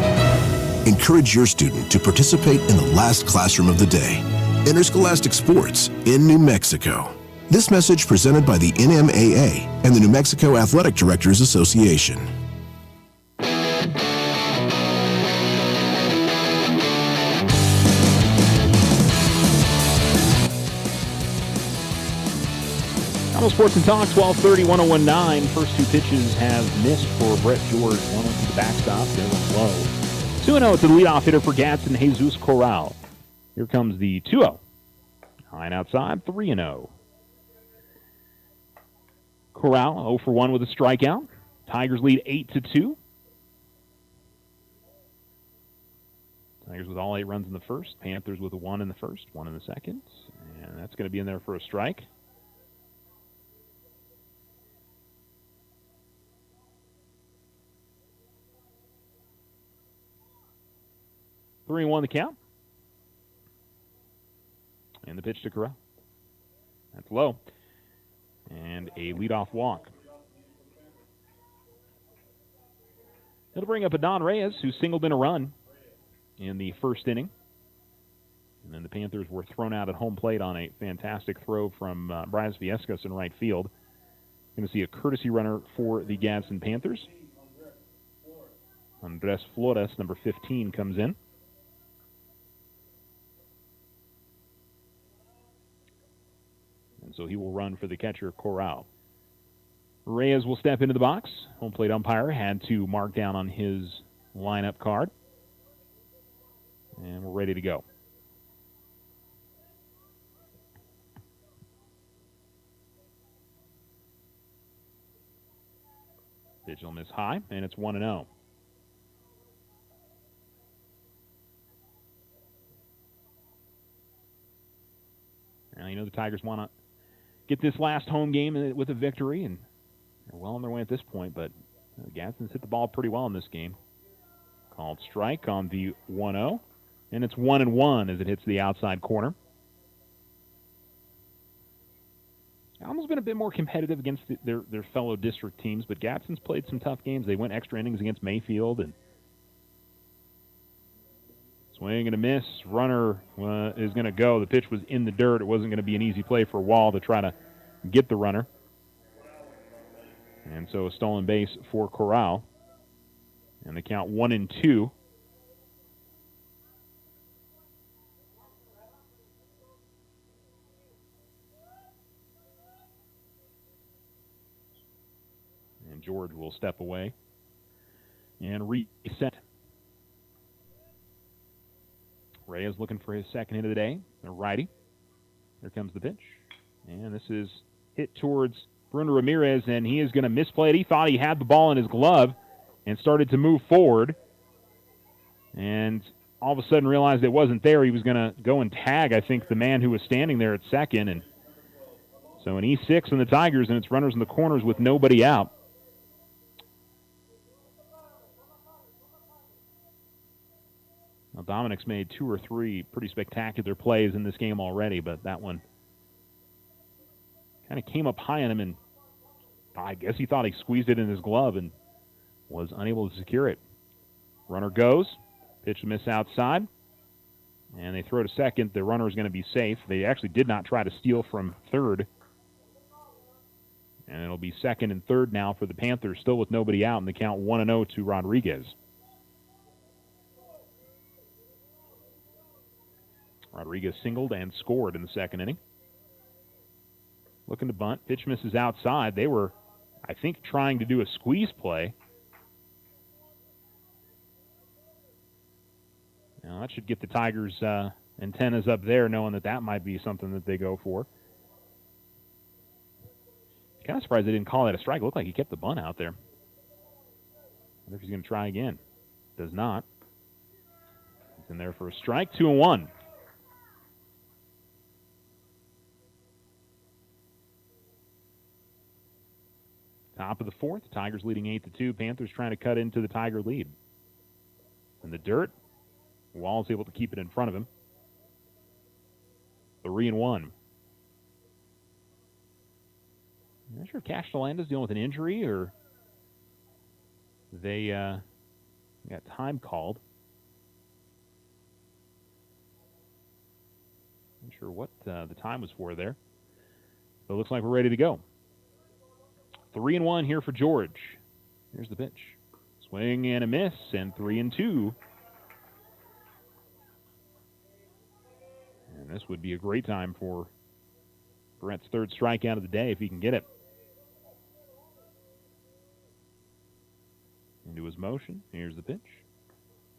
Encourage your student to participate in the last classroom of the day. Interscholastic sports in New Mexico. This message presented by the NMAA and the New Mexico Athletic Directors Association. Alamo Sports and Talk, 1230, 101.9. First two pitches have missed for Brett George. One went to the backstop, the other one low. 2-0 to the leadoff hitter for Gadsden, Jesus Corral. Here comes the 2-0. High and outside, 3-0. Corral 0 for 1 with a strikeout. Tigers lead 8-2. Tigers with all 8 runs in the first. Panthers with a 1 in the first, 1 in the second. And that's going to be in there for a strike. Three and 1 the count. And the pitch to Corral. That's low. And a leadoff walk. It'll bring up a Don Reyes, who singled in a run in the first inning. And then the Panthers were thrown out at home plate on a fantastic throw from Bryce Viescas in right field. Going to see a courtesy runner for the Gadsden Panthers. Andres Flores, number 15, comes in. And so he will run for the catcher, Corral. Reyes will step into the box. Home plate umpire had to mark down on his lineup card. And we're ready to go. He'll miss high, and it's 1-0. Now, the Tigers want to get this last home game with a victory, and they're well on their way at this point, but Gadsden's hit the ball pretty well in this game. Called strike on the 1-0, and it's 1-1 as it hits the outside corner. Almo's been a bit more competitive against their fellow district teams, but Gadsden's played some tough games. They went extra innings against Mayfield, and swing and a miss. Runner is going to go. The pitch was in the dirt. It wasn't going to be an easy play for Wall to try to get the runner. And so a stolen base for Corral. And they count 1-2. And George will step away and reset. Reyes looking for his second hit of the day. The righty. Here comes the pitch. And this is hit towards Bruno Ramirez, and he is going to misplay it. He thought he had the ball in his glove and started to move forward. And all of a sudden realized it wasn't there. He was going to go and tag, I think, the man who was standing there at second. And so an E6 on the Tigers, and it's runners in the corners with nobody out. Now, Dominic's made 2 or 3 pretty spectacular plays in this game already, but that one kind of came up high on him, and I guess he thought he squeezed it in his glove and was unable to secure it. Runner goes. Pitch miss outside. And they throw to second. The runner is going to be safe. They actually did not try to steal from third. And it'll be second and third now for the Panthers, still with nobody out, and they count 1-0 to Rodriguez. Rodriguez singled and scored in the second inning. Looking to bunt. Pitch misses outside. They were, I think, trying to do a squeeze play. Now, that should get the Tigers' antennas up there, knowing that that might be something that they go for. Kind of surprised they didn't call that a strike. It looked like he kept the bunt out there. I wonder if he's going to try again. Does not. He's in there for a strike. 2-1. Top of the fourth. Tigers leading 8-2. Panthers trying to cut into the Tiger lead. In the dirt. Wall's able to keep it in front of him. 3-1. I'm not sure if Castellanda's dealing with an injury or they got time called. Not sure what the time was for there. But it looks like we're ready to go. 3-1 here for George. Here's the pitch. Swing and a miss, and 3-2. And this would be a great time for Brett's third strikeout of the day if he can get it. Into his motion. Here's the pitch.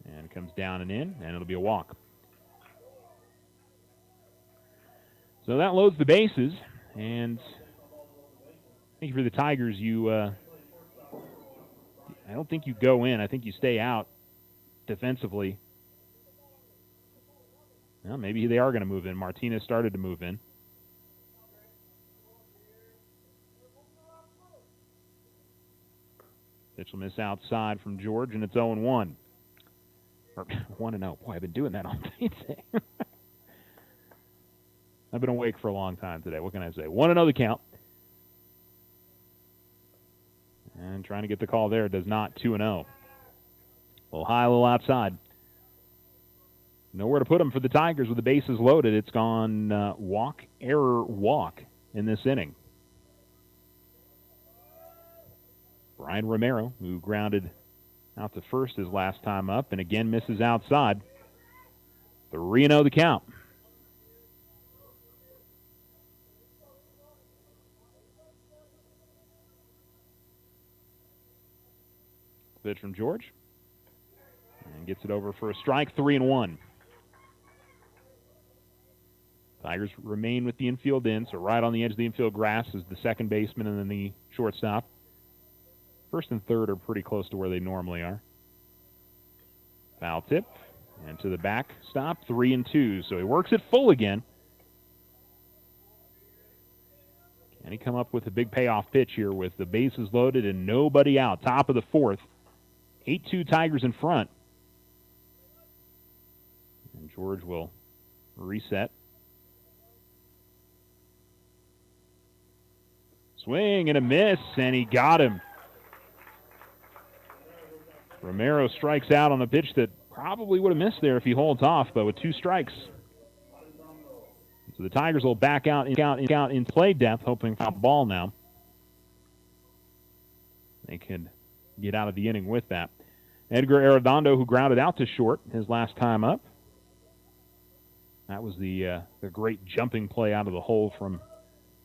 And it comes down and in, and it'll be a walk. So that loads the bases, and I think for the Tigers, I don't think you go in. I think you stay out defensively. Well, maybe they are going to move in. Martinez started to move in. Pitch will miss outside from George, and it's 0-1. Or 1-0. Boy, I've been doing that all day today. I've been awake for a long time today. What can I say? 1-0 the count. And trying to get the call there. Does not. 2-0. A little high, a little outside. Nowhere to put them for the Tigers with the bases loaded. It's gone walk, error, walk in this inning. Brian Romero, who grounded out to first his last time up, and again misses outside. 3-0 the count. Pitch from George. And gets it over for a strike. 3-1. Tigers remain with the infield in, so right on the edge of the infield grass is the second baseman and then the shortstop. First and third are pretty close to where they normally are. Foul tip. And to the back stop, 3-2. So he works it full again. Can he come up with a big payoff pitch here with the bases loaded and nobody out? Top of the fourth. 8-2 Tigers in front. And George will reset. Swing and a miss, and he got him. Romero strikes out on a pitch that probably would have missed there if he holds off, but with 2 strikes. So the Tigers will back out in play depth, hoping for a ball now. They could get out of the inning with that. Edgar Arredondo, who grounded out to short his last time up. That was the great jumping play out of the hole from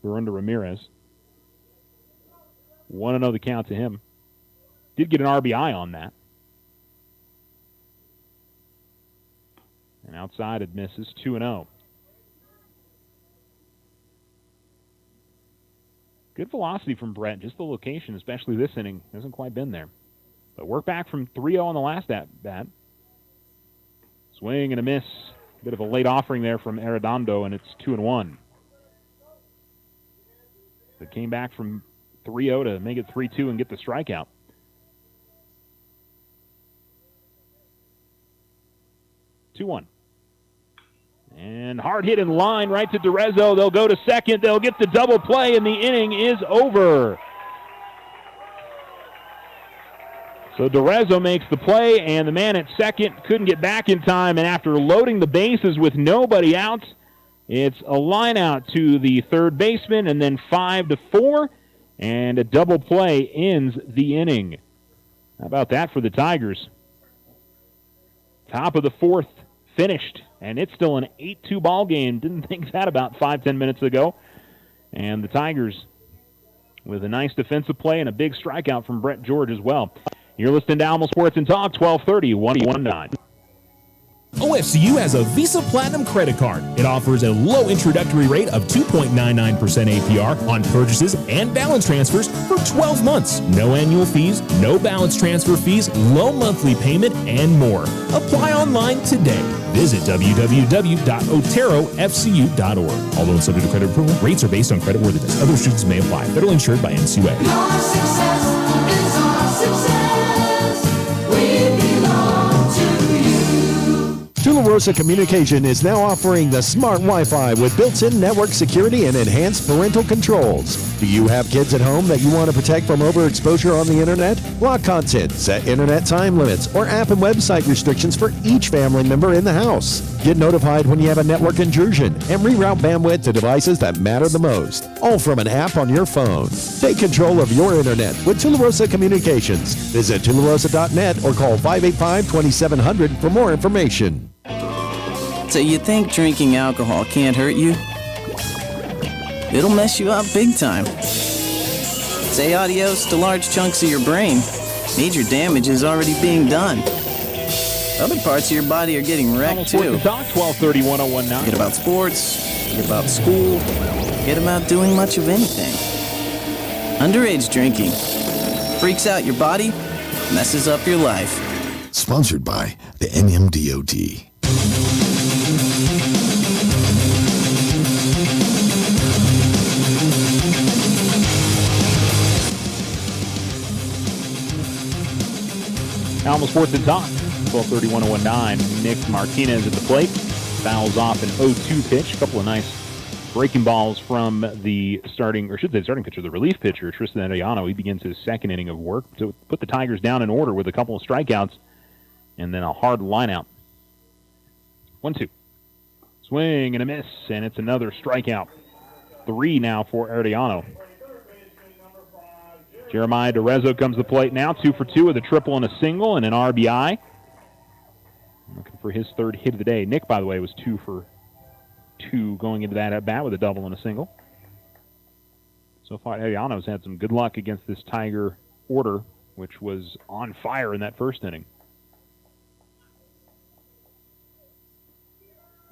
Berunda Ramirez. 1-0 the count to him. Did get an RBI on that. And outside it misses, 2-0. Good velocity from Brett. Just the location, especially this inning, hasn't quite been there. But work back from 3-0 on the last at-bat. Swing and a miss. Bit of a late offering there from Arredondo, and it's 2-1. It came back from 3-0 to make it 3-2 and get the strikeout. And hard hit in line right to Durezzo. They'll go to second. They'll get the double play, and the inning is over. So Durezzo makes the play, and the man at second couldn't get back in time. And after loading the bases with nobody out, it's a line out to the third baseman, and then 5-4, and a double play ends the inning. How about that for the Tigers? Top of the fourth finished, and it's still an 8-2 ball game. Didn't think that about 5-10 minutes ago. And the Tigers with a nice defensive play and a big strikeout from Brett George as well. You're listening to Alamo Sports and Talk, 1230, 119. OFCU has a Visa Platinum credit card. It offers a low introductory rate of 2.99% APR on purchases and balance transfers for 12 months. No annual fees, no balance transfer fees, low monthly payment, and more. Apply online today. Visit www.oterofcu.org. All loans subject to credit approval. Rates are based on creditworthiness. Other restrictions may apply. Federally insured by NCUA. Your success is our success. We belong to you. Tularosa Communication is now offering the smart Wi-Fi with built-in network security and enhanced parental controls. Do you have kids at home that you want to protect from overexposure on the internet? Block content, set internet time limits, or app and website restrictions for each family member in the house. Get notified when you have a network intrusion and reroute bandwidth to devices that matter the most, all from an app on your phone. Take control of your internet with Tularosa Communications. Visit tularosa.net or call 585-2700 for more information. So you think drinking alcohol can't hurt you? It'll mess you up big time. Say adios to large chunks of your brain. Major damage is already being done. Other parts of your body are getting wrecked too. Talk, 1230, 1019. Forget about sports, forget about school, forget about doing much of anything. Underage drinking freaks out your body, messes up your life. Sponsored by the NMDOT. Alamo Sports and Talk, 1230, 1019. Nick Martinez at the plate. Fouls off an 0-2 pitch. A couple of nice breaking balls from the starting pitcher, the relief pitcher, Tristan Arellano. He begins his second inning of work to put the Tigers down in order with a couple of strikeouts and then a hard line out. 1-2. Swing and a miss, and it's another strikeout. 3 now for Arellano. Jeremiah Durezzo comes to the plate now, 2 for 2 with a triple and a single and an RBI. Looking for his third hit of the day. Nick, by the way, was 2 for 2 going into that at-bat with a double and a single. So far, Arellano's had some good luck against this Tiger order, which was on fire in that first inning.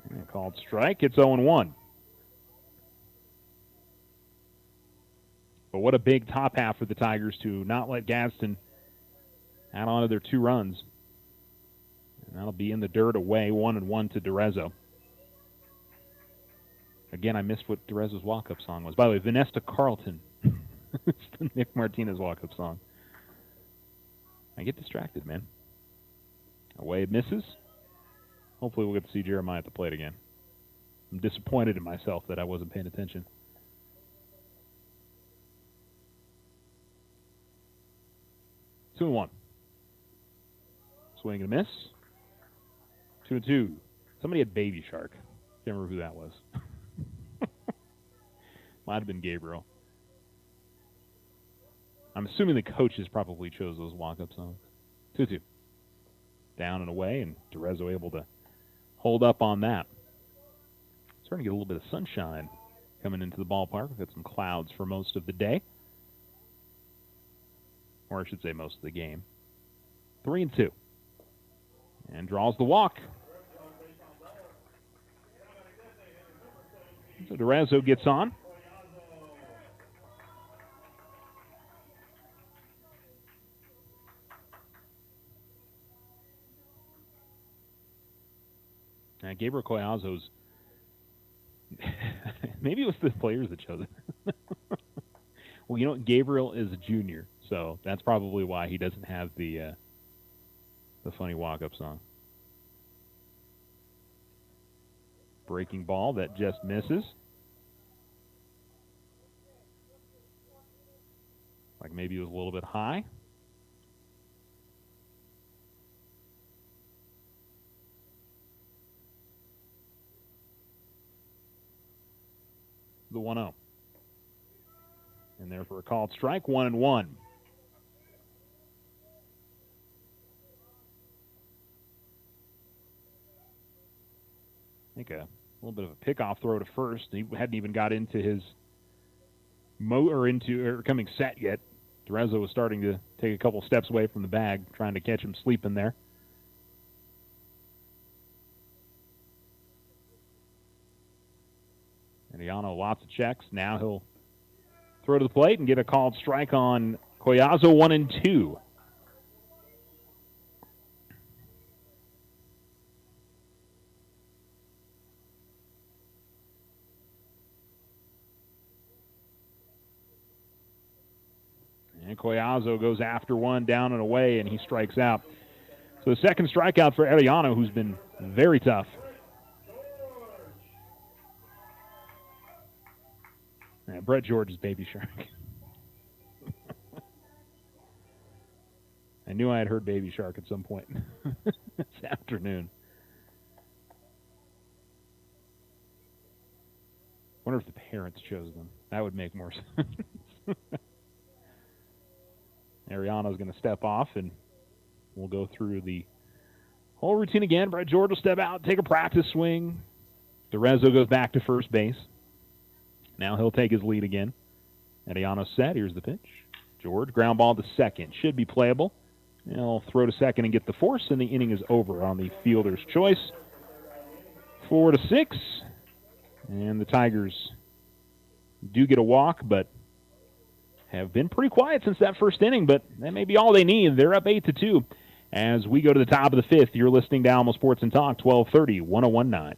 And called strike. It's 0-1. But what a big top half for the Tigers to not let Gadsden add on to their 2 runs. And that'll be in the dirt away, 1-1 to DeRezzo. Again, I missed what DeRezzo's walk-up song was. By the way, Vanessa Carlton. It's the Nick Martinez walk-up song. I get distracted, man. Away it misses. Hopefully we'll get to see Jeremiah at the plate again. I'm disappointed in myself that I wasn't paying attention. Two and 1. Swing and a miss. 2-2. Somebody had Baby Shark. Can't remember who that was. Might have been Gabriel. I'm assuming the coaches probably chose those walk-up songs. 2-2. Down and away, and DeRezzo able to hold up on that. Starting to get a little bit of sunshine coming into the ballpark. We've got some clouds for most of the day. Or I should say most of the game. 3-2. And draws the walk. So DeRezzo gets on. Gabriel Collazo's maybe it was the players that chose it. Well, you know, Gabriel is a junior, so that's probably why he doesn't have the funny walk-up song. Breaking ball that just misses. Like maybe it was a little bit high. The 1-0. And therefore a called strike, 1-1. I think a little bit of a pickoff throw to first. He hadn't even got into his coming set yet. DeRezzo was starting to take a couple steps away from the bag, trying to catch him sleeping there. Ariano, lots of checks. Now he'll throw to the plate and get a called strike on Collazo, 1-2. And Collazo goes after one, down and away, and he strikes out. So the second strikeout for Ariano, who's been very tough. Yeah, Brett George is Baby Shark. I knew I had heard Baby Shark at some point this afternoon. Wonder if the parents chose them. That would make more sense. Ariano's going to step off, and we'll go through the whole routine again. Brett George will step out, take a practice swing. DeRezzo goes back to first base. Now he'll take his lead again. Ariano's set. Here's the pitch. George, ground ball to second. Should be playable. He'll throw to second and get the force, and the inning is over on the fielder's choice. 4-6. And the Tigers do get a walk, but have been pretty quiet since that first inning, but that may be all they need. They're up 8-2. As we go to the top of the fifth, you're listening to Alamo Sports and Talk, 1230, 1019.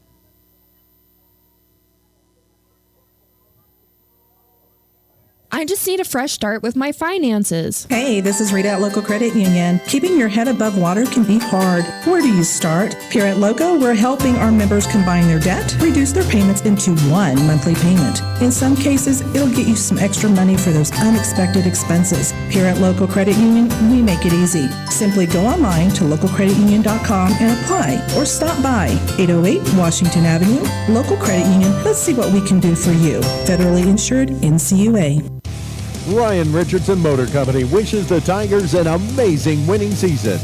I just need a fresh start with my finances. Hey, this is Rita at Local Credit Union. Keeping your head above water can be hard. Where do you start? Here at Loco, we're helping our members combine their debt, reduce their payments into one monthly payment. In some cases, it'll get you some extra money for those unexpected expenses. Here at Local Credit Union, we make it easy. Simply go online to localcreditunion.com and apply, or stop by 808 Washington Avenue. Local Credit Union, let's see what we can do for you. Federally insured, NCUA. Ryan Richardson Motor Company wishes the Tigers an amazing winning season.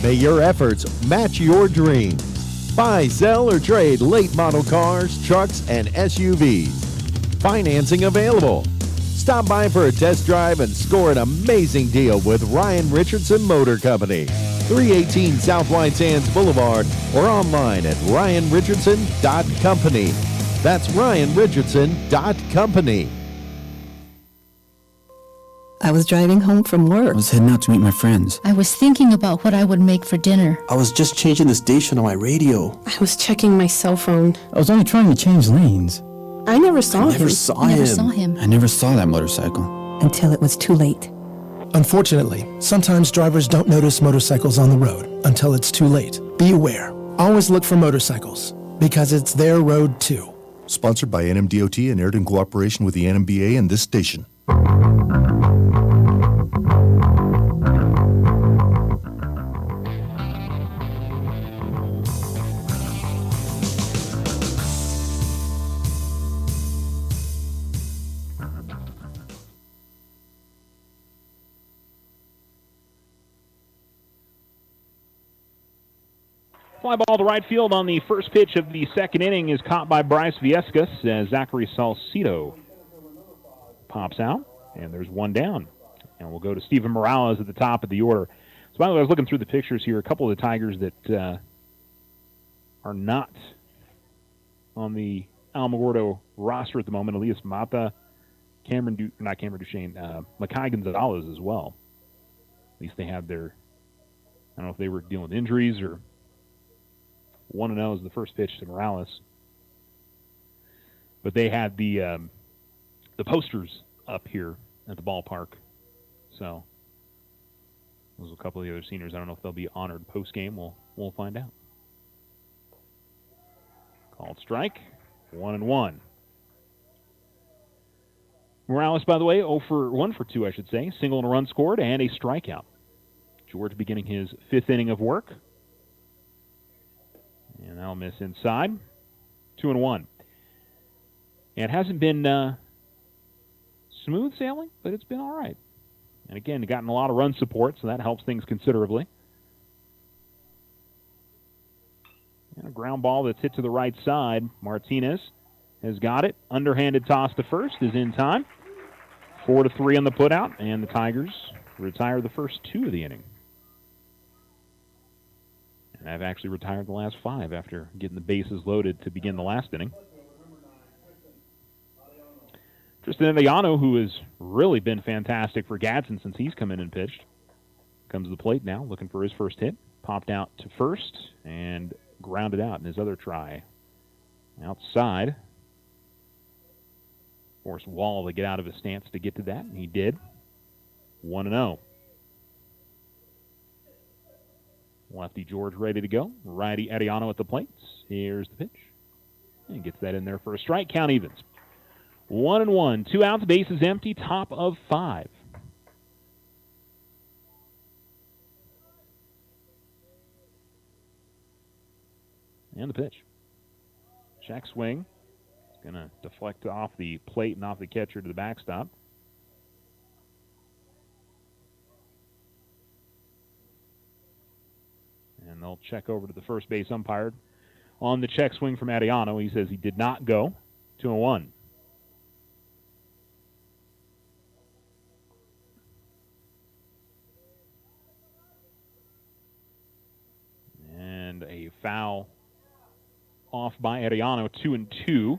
May your efforts match your dreams. Buy, sell, or trade late model cars, trucks, and SUVs. Financing available. Stop by for a test drive and score an amazing deal with Ryan Richardson Motor Company. 318 South White Sands Boulevard or online at ryanrichardson.company. That's ryanrichardson.company. I was driving home from work. I was heading out to meet my friends. I was thinking about what I would make for dinner. I was just changing the station on my radio. I was checking my cell phone. I was only trying to change lanes. I never saw him. I never saw him. I never saw that motorcycle. Until it was too late. Unfortunately, sometimes drivers don't notice motorcycles on the road until it's too late. Be aware. Always look for motorcycles, because it's their road too. Sponsored by NMDOT and aired in cooperation with the NMBA and this station. Fly ball to right field on the first pitch of the second inning is caught by Bryce Viescas as Zachary Salcido pops out, and there's one down. And we'll go to Steven Morales at the top of the order. So, by the way, I was looking through the pictures here. A couple of the Tigers that are not on the Alamogordo roster at the moment. Elias Mata, Makai Gonzalez as well. At least they had their, I don't know if they were dealing with injuries or 1-0 is the first pitch to Morales. But they had the posters up here at the ballpark. So there's a couple of the other seniors. I don't know if they'll be honored post-game. We'll find out. Called strike. 1-1. Morales, by the way, 1 for 2, I should say. Single and a run scored and a strikeout. George beginning his 5th inning of work. And that'll miss inside. 2-1. And it hasn't been smooth sailing, but it's been all right. And again, gotten a lot of run support, so that helps things considerably. And a ground ball that's hit to the right side. Martinez has got it. Underhanded toss to first is in time. 4-3 on the putout, and the Tigers retire the first 2 of the inning. And I've actually retired the last 5 after getting the bases loaded to begin the last inning. Tristan Adriano, who has really been fantastic for Gadsden since he's come in and pitched, comes to the plate now, looking for his first hit. Popped out to first and grounded out in his other try. Outside. Forced Wall to get out of his stance to get to that, and he did. 1-0. Lefty George ready to go. Righty Adriano at the plate. Here's the pitch. And gets that in there for a strike. Count evens. 1-1. 2 outs, bases empty, top of 5. And the pitch. Check swing. It's going to deflect off the plate and off the catcher to the backstop. And they'll check over to the first base umpire. On the check swing from Adriano, he says he did not go. 2-1. And a foul off by Adriano, 2-2.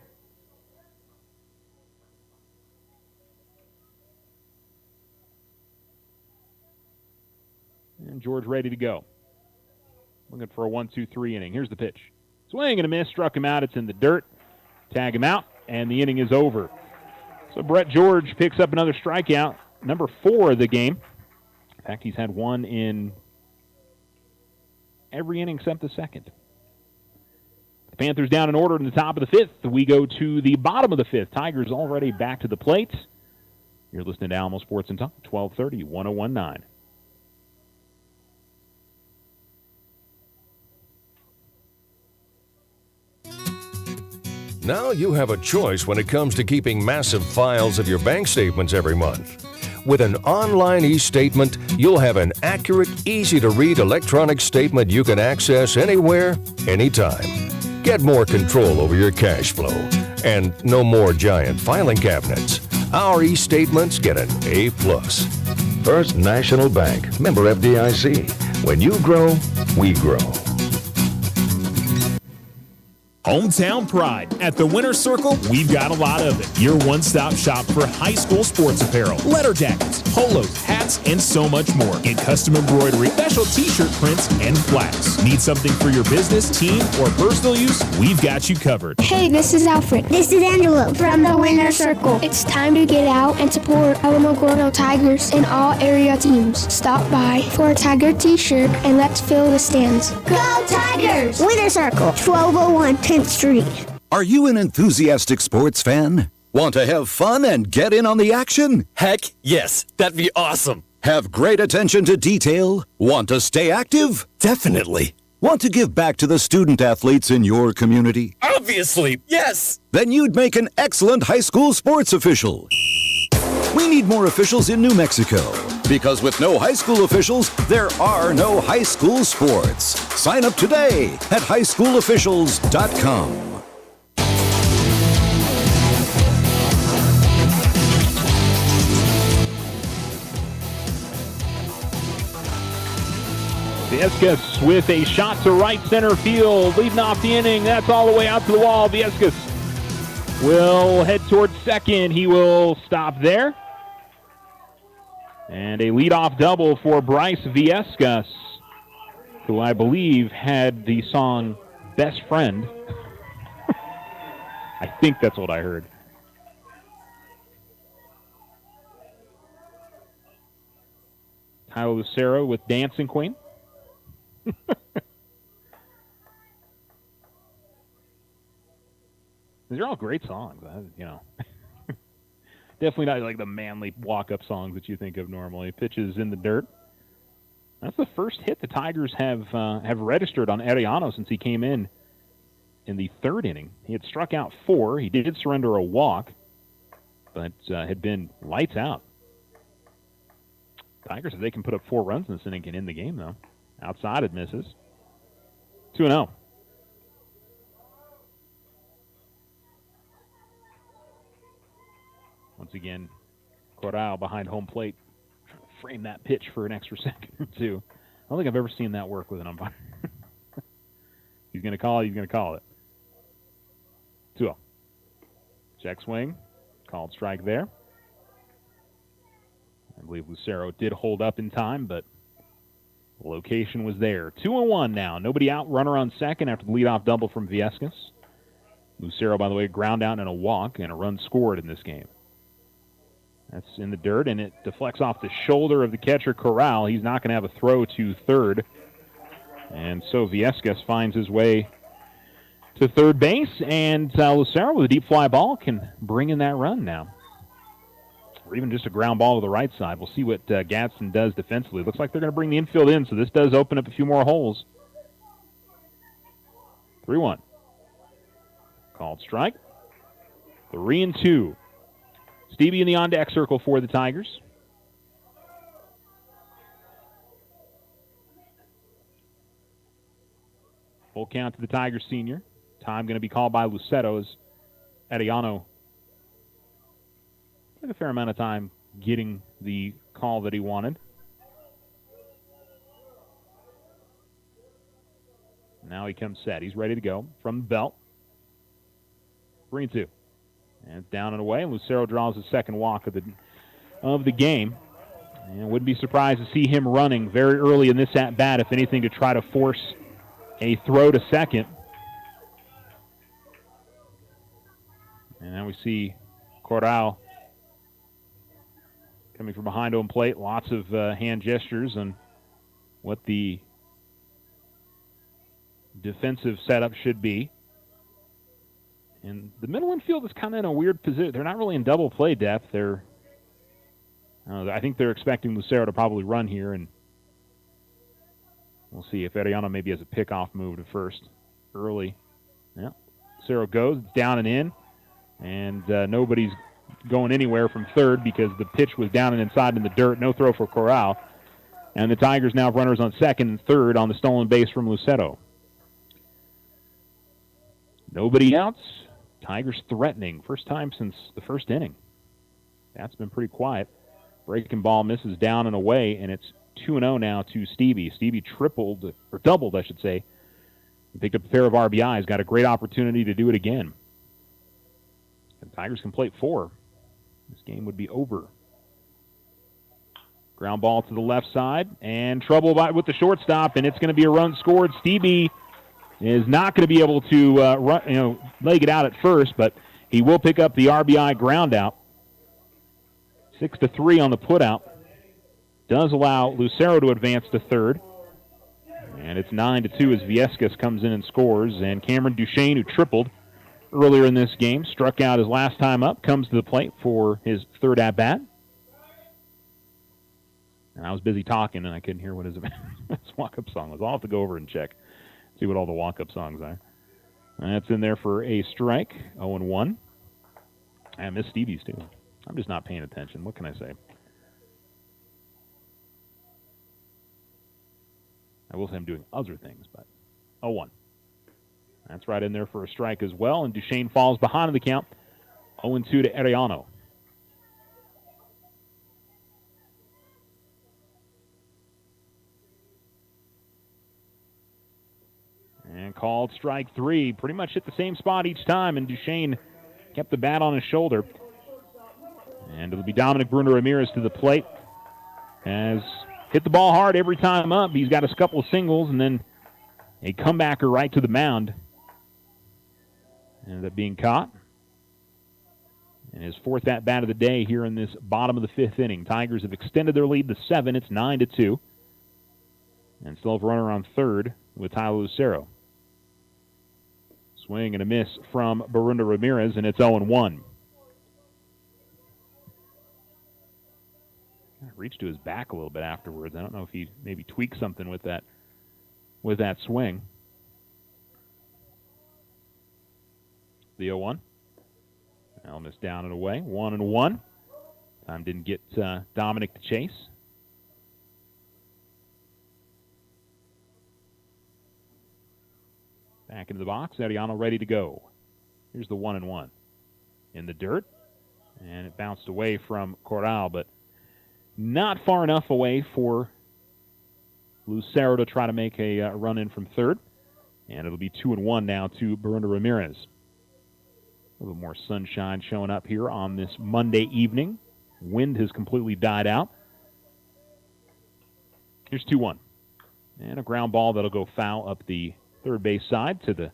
And George ready to go. Looking for a 1-2-3 inning. Here's the pitch. Swing and a miss. Struck him out. It's in the dirt. Tag him out, and the inning is over. So Brett George picks up another strikeout, number 4 of the game. In fact, he's had one in every inning except the second. The Panthers down in order in the top of the 5th. We go to the bottom of the 5th. Tigers already back to the plate. You're listening to Alamo Sports and Talk, 1230, 1019. Now you have a choice when it comes to keeping massive files of your bank statements every month. With an online e-statement, you'll have an accurate, easy-to-read electronic statement you can access anywhere, anytime. Get more control over your cash flow. And no more giant filing cabinets. Our e-statements get an A+. First National Bank, member FDIC. When you grow, we grow. Hometown pride. At the Winter Circle, we've got a lot of it. Your one-stop shop for high school sports apparel, letter jackets, polos, hats, and so much more. Get custom embroidery, special t-shirt prints, and plaques. Need something for your business, team, or personal use? We've got you covered. Hey, this is Alfred. This is Angelo from the Winter Circle. It's time to get out and support Alamogordo Tigers and all area teams. Stop by for a Tiger t-shirt and let's fill the stands. Go Tigers! Winter Circle, 1201 10th Street. Are you an enthusiastic sports fan? Want to have fun and get in on the action? Heck, yes. That'd be awesome. Have great attention to detail? Want to stay active? Definitely. Want to give back to the student athletes in your community? Obviously, yes. Then you'd make an excellent high school sports official. We need more officials in New Mexico. Because with no high school officials, there are no high school sports. Sign up today at highschoolofficials.com. Viescas with a shot to right center field, leading off the inning. That's all the way out to the wall. Viescas will head towards second. He will stop there. And a leadoff double for Bryce Viescas, who I believe had the song Best Friend. I think that's what I heard. Tyler Lucero with Dancing Queen. These are all great songs, Definitely not like the manly walk-up songs that you think of normally. Pitches in the dirt. That's the first hit the Tigers have registered on Arellano since he came in the third inning. He had struck out 4. He did surrender a walk, but had been lights out. Tigers, if they can put up 4 runs in this inning, can end the game, though. Outside it misses. 2-0. Once again, Corral behind home plate, trying to frame that pitch for an extra second or two. I don't think I've ever seen that work with an umpire. He's going to call it, he's going to call it. 2-0. Check swing, called strike there. I believe Lucero did hold up in time, but the location was there. 2-1 now. Nobody out. Runner on second after the leadoff double from Viescas. Lucero, by the way, ground out and a walk, and a run scored in this game. That's in the dirt, and it deflects off the shoulder of the catcher, Corral. He's not going to have a throw to third. And so Viescas finds his way to third base, and Lucero with a deep fly ball can bring in that run now. Or even just a ground ball to the right side. We'll see what Gadsden does defensively. Looks like they're going to bring the infield in, so this does open up a few more holes. 3-1. Called strike. 3-2. Stevie in the on-deck circle for the Tigers. Full count to the Tigers senior. Time going to be called by Lucero as Arellano took a fair amount of time getting the call that he wanted. Now he comes set. He's ready to go from the belt. 3-2. And it's down and away. Lucero draws his second walk of the game. And wouldn't be surprised to see him running very early in this at-bat, if anything, to try to force a throw to second. And now we see Corral coming from behind home plate. Lots of hand gestures on what the defensive setup should be. And the middle infield is kind of in a weird position. They're not really in double play depth. I think they're expecting Lucero to probably run here, and we'll see if Arellano maybe has a pickoff move to first early. Yeah, Lucero goes. It's down and in, and nobody's going anywhere from third because the pitch was down and inside in the dirt. No throw for Corral. And the Tigers now have runners on second and third on the stolen base from Lucero. Nobody outs. Tigers threatening. First time since the first inning. That's been pretty quiet. Breaking ball misses down and away, and it's 2-0 now to Stevie. Stevie doubled, I should say, He picked up a pair of RBIs, got a great opportunity to do it again. And Tigers can play 4. This game would be over. Ground ball to the left side, and trouble with the shortstop, and it's going to be a run scored. Stevie is not going to be able to leg it out at first, but he will pick up the RBI ground out. 6-3 on the putout. Does allow Lucero to advance to third. And it's 9-2 as Viescas comes in and scores. And Cameron Duchesne, who tripled earlier in this game, struck out his last time up, comes to the plate for his third at-bat. And I was busy talking, and I couldn't hear what his walk-up song was. I'll have to go over and check, see what all the walk-up songs are. And that's in there for a strike, 0-1. I miss Stevie's, too. I'm just not paying attention. What can I say? I will say I'm doing other things, but 0-1. That's right in there for a strike as well, and Duchesne falls behind in the count, 0-2 to Arellano. And called strike 3. Pretty much hit the same spot each time, and Duchesne kept the bat on his shoulder. And it'll be Dominic Bruno Ramirez to the plate. Has hit the ball hard every time up. He's got a couple of singles, and then a comebacker right to the mound. Ended up being caught. And his fourth at-bat of the day here in this bottom of the 5th inning. Tigers have extended their lead to 7. It's 9-2. And still have a runner on third with Tyler Lucero. Swing and a miss from Barunda Ramirez, and it's 0-1. Reached to his back a little bit afterwards. I don't know if he maybe tweaked something with that swing. The 0-1. Elmas down and away. 1-1. Time didn't get Dominic to chase. Back into the box. Arellano ready to go. Here's the 1-1. In the dirt. And it bounced away from Corral, but not far enough away for Lucero to try to make a run in from third. And it'll be 2-1 now to Barunda Ramirez. A little more sunshine showing up here on this Monday evening. Wind has completely died out. Here's 2-1. And a ground ball that'll go foul up the third base side to the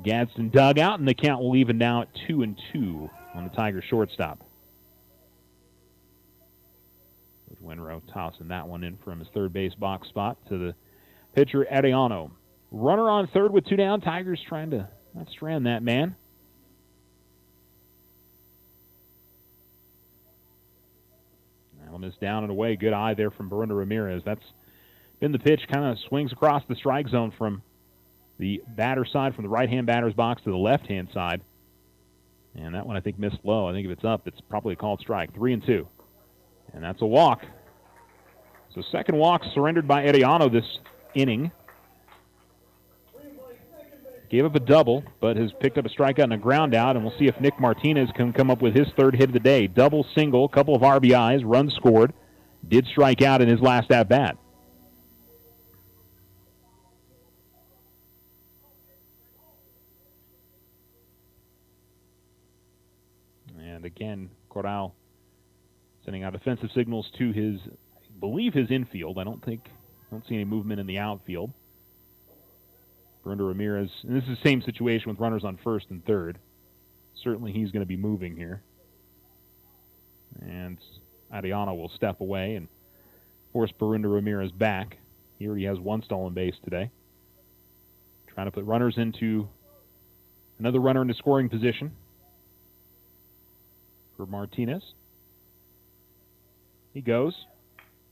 Gadsden dugout, and the count will even now at 2-2 on the Tiger shortstop. With Winrow tossing that one in from his third base box spot to the pitcher Arellano. Runner on third with 2 down. Tigers trying to not strand that man. Elmas down and away. Good eye there from Barunda Ramirez. That's been the pitch. Kind of swings across the strike zone from the batter side, from the right-hand batter's box to the left-hand side. And that one, I think, missed low. I think if it's up, it's probably a called strike. 3-2. And that's a walk. So second walk surrendered by Arellano this inning. Gave up a double, but has picked up a strikeout and a ground out, and we'll see if Nick Martinez can come up with his third hit of the day. Double, single, couple of RBIs, runs scored. Did strike out in his last at-bat. And again, Corral sending out offensive signals to his, I believe, his infield. I don't see any movement in the outfield. Barunda Ramirez, and this is the same situation with runners on first and third. Certainly he's going to be moving here. And Arellano will step away and force Barunda Ramirez back. He already has one stolen base today. Trying to put runners into, another runner into scoring position for Martinez. He goes.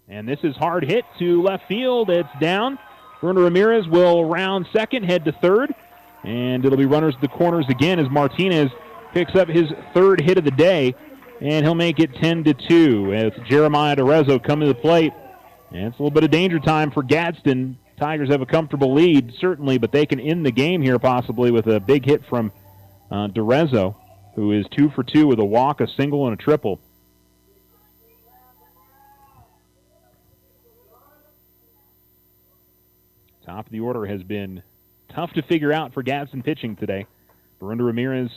And this is hard hit to left field. It's down. Barunda Ramirez will round second, head to third. And it'll be runners at the corners again as Martinez picks up his third hit of the day. And he'll make it 10-2. It's Jeremiah D'Arezzo coming to the plate. And it's a little bit of danger time for Gadsden. Tigers have a comfortable lead, certainly, but they can end the game here possibly with a big hit from D'Arezzo, who is 2 for 2 with a walk, a single, and a triple. Top of the order has been tough to figure out for Gadsden pitching today. Brenda Ramirez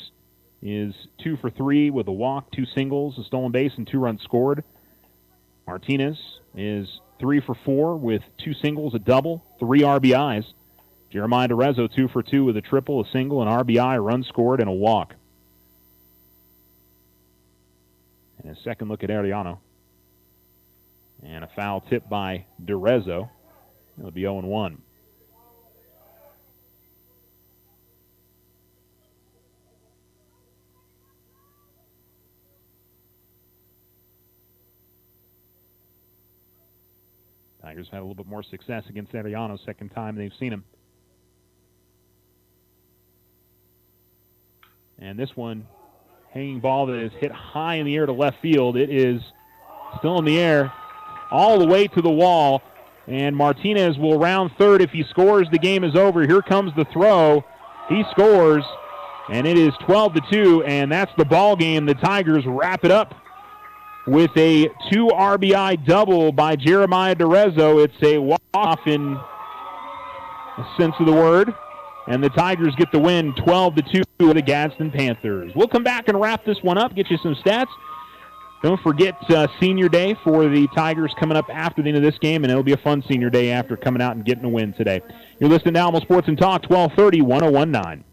is 2 for 3 with a walk, 2 singles, a stolen base, and 2 runs scored. Martinez is 3 for 4 with 2 singles, a double, 3 RBIs. Jeremiah DeRezzo 2 for 2 with a triple, a single, an RBI, a run scored, and a walk. And a second look at Ariano. And a foul tip by DeRezzo. It'll be 0-1. Tigers had a little bit more success against Ariano, second time they've seen him. And this one, hanging ball that is hit high in the air to left field. It is still in the air, all the way to the wall. And Martinez will round third. If he scores, the game is over. Here comes the throw. He scores, and it is 12-2, and that's the ball game. The Tigers wrap it up with a 2 RBI double by Jeremiah DeRezzo. It's a walk-off in the sense of the word. And the Tigers get the win 12-2 with the Gadsden Panthers. We'll come back and wrap this one up, get you some stats. Don't forget Senior Day for the Tigers coming up after the end of this game, and it'll be a fun Senior Day after coming out and getting a win today. You're listening to Alamo Sports and Talk, 1230, 1019.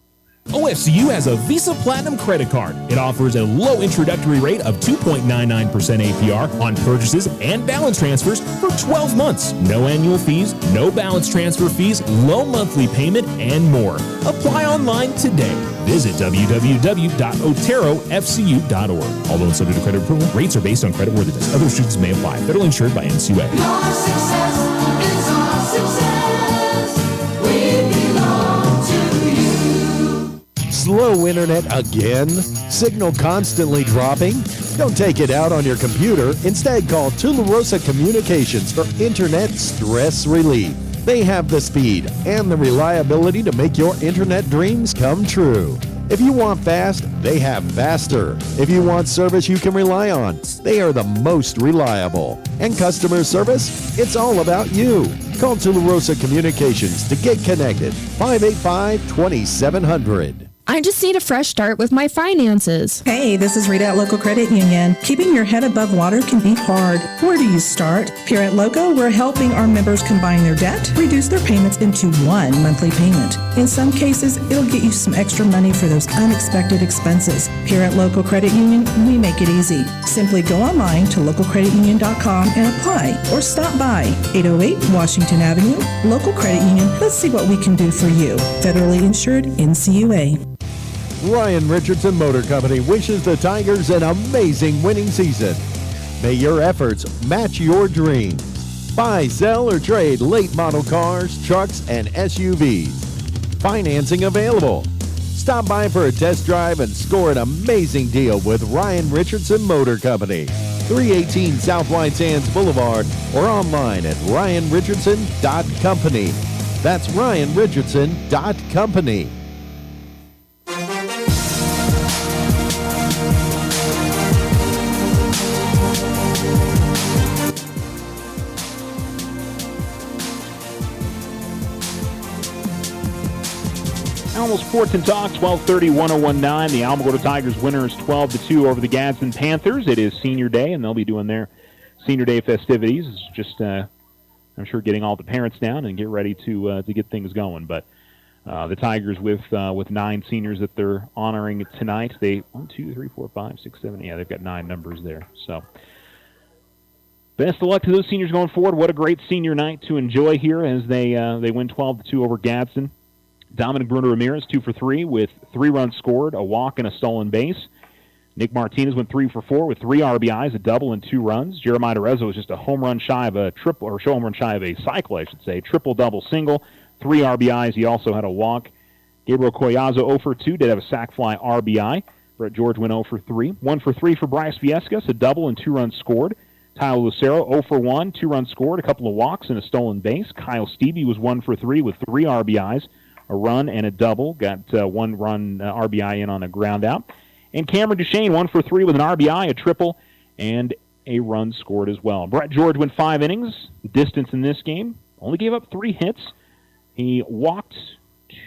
OFCU has a Visa Platinum credit card. It offers a low introductory rate of 2.99% APR on purchases and balance transfers for 12 months. No annual fees, no balance transfer fees, low monthly payment, and more. Apply online today. Visit www.oterofcu.org. All loans subject to credit approval. Rates are based on creditworthiness. Other restrictions may apply. Federally insured by NCUA. Your success is our success. We belong to you. Slow internet again? Signal constantly dropping? Don't take it out on your computer. Instead, call Tularosa Communications for internet stress relief. They have the speed and the reliability to make your internet dreams come true. If you want fast, they have faster. If you want service you can rely on, they are the most reliable. And customer service? It's all about you. Call Tularosa Communications to get connected. 585-2700. I just need a fresh start with my finances. Hey, this is Rita at Local Credit Union. Keeping your head above water can be hard. Where do you start? Here at Loco, we're helping our members combine their debt, reduce their payments into one monthly payment. In some cases, it'll get you some extra money for those unexpected expenses. Here at Local Credit Union, we make it easy. Simply go online to localcreditunion.com and apply, or stop by 808 Washington Avenue. Local Credit Union, let's see what we can do for you. Federally insured, NCUA. Ryan Richardson Motor Company wishes the Tigers an amazing winning season. May your efforts match your dreams. Buy, sell, or trade late model cars, trucks, and SUVs. Financing available. Stop by for a test drive and score an amazing deal with Ryan Richardson Motor Company. 318 South White Sands Boulevard or online at ryanrichardson.company. That's ryanrichardson.company. Alamo Sports and Talk, 1230, 1019. The Alamogordo Tigers winners 12-2 over the Gadsden Panthers. It is Senior Day, and they'll be doing their Senior Day festivities. It's just, I'm sure, getting all the parents down and get ready to get things going. But the Tigers with 9 seniors that they're honoring tonight. They 1, 2, 3, 4, 5, 6, 7. Yeah, they've got 9 numbers there. So best of luck to those seniors going forward. What a great senior night to enjoy here as they win 12-2 over Gadsden. Dominic Bruno Ramirez, 2 for 3 with 3 runs scored, a walk, and a stolen base. Nick Martinez went 3 for 4 with 3 RBIs, a double, and 2 runs. Jeremiah DeRezzo was just a home run shy of a triple, or home run shy of a cycle, I should say. Triple, double, single, 3 RBIs. He also had a walk. Gabriel Collazo, 0 for 2, did have a sac fly RBI. Brett George went 0 for 3. 1 for 3 for Bryce Viescas, a double and 2 runs scored. Tyler Lucero, 0 for 1, 2 runs scored, a couple of walks, and a stolen base. Kyle Stevie was 1 for 3 with 3 RBIs. A run and a double. Got 1 run RBI in on a ground out. And Cameron Duchesne, 1 for 3 with an RBI, a triple, and a run scored as well. Brett George went 5 innings. Distance in this game. Only gave up 3 hits. He walked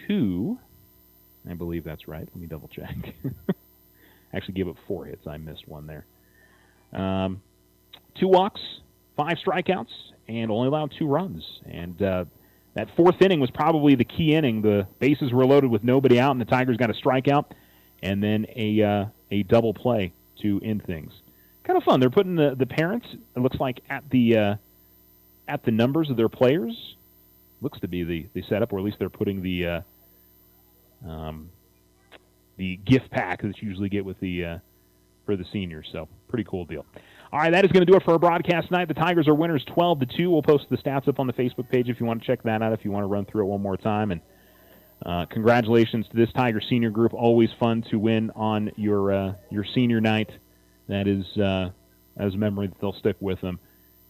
2. I believe that's right. Let me double check. Actually gave up 4 hits. I missed one there. 2 walks, 5 strikeouts, and only allowed 2 runs. And that 4th inning was probably the key inning. The bases were loaded with nobody out, and the Tigers got a strikeout and then a double play to end things. Kind of fun. They're putting the parents, it looks like, at the numbers of their players. Looks to be the setup, or at least they're putting the gift pack that you usually get with for the seniors. So pretty cool deal. All right, that is going to do it for our broadcast tonight. The Tigers are winners 12-2. We'll post the stats up on the Facebook page if you want to check that out, if you want to run through it one more time. And congratulations to this Tiger senior group. Always fun to win on your senior night. That is as a memory that they'll stick with them.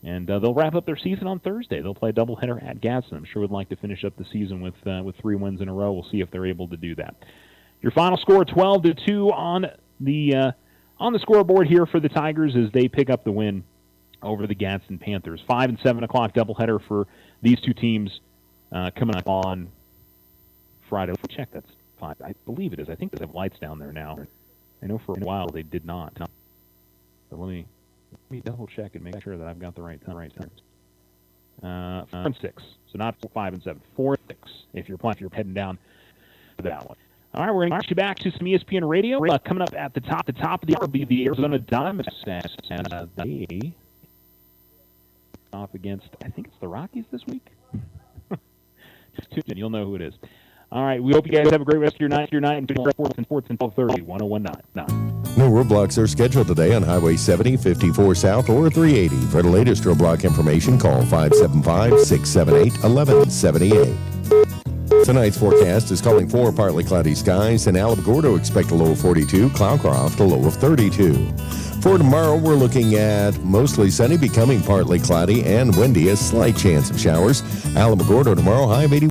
And they'll wrap up their season on Thursday. They'll play a doubleheader at Gadsden. I'm sure would like to finish up the season with 3 wins in a row. We'll see if they're able to do that. Your final score, 12-2 on the scoreboard here for the Tigers as they pick up the win over the Gadsden Panthers. 5 and 7 o'clock doubleheader for these two teams coming up on Friday. Let's check. That's 5. I believe it is. I think they have lights down there now. I know for a while they did not. So let me double check and make sure that I've got the right times. 4 and 6. So not 5 and 7. 4 and 6 if you're heading down to that one. All right, we're going to march you back to some ESPN Radio. Coming up at the top of the hour will be the Arizona Diamondbacks. And they off against, I think it's the Rockies this week. Just tune in. You'll know who it is. All right, we hope you guys have a great rest of your night. And sports and 1230, 1019. No roadblocks are scheduled today on Highway 70, 54 South, or 380. For the latest roadblock information, call 575-678-1178. Tonight's forecast is calling for partly cloudy skies. In Alamogordo, expect a low of 42. Cloudcroft, a low of 32. For tomorrow, we're looking at mostly sunny, becoming partly cloudy and windy, a slight chance of showers. Alamogordo tomorrow, high of 80.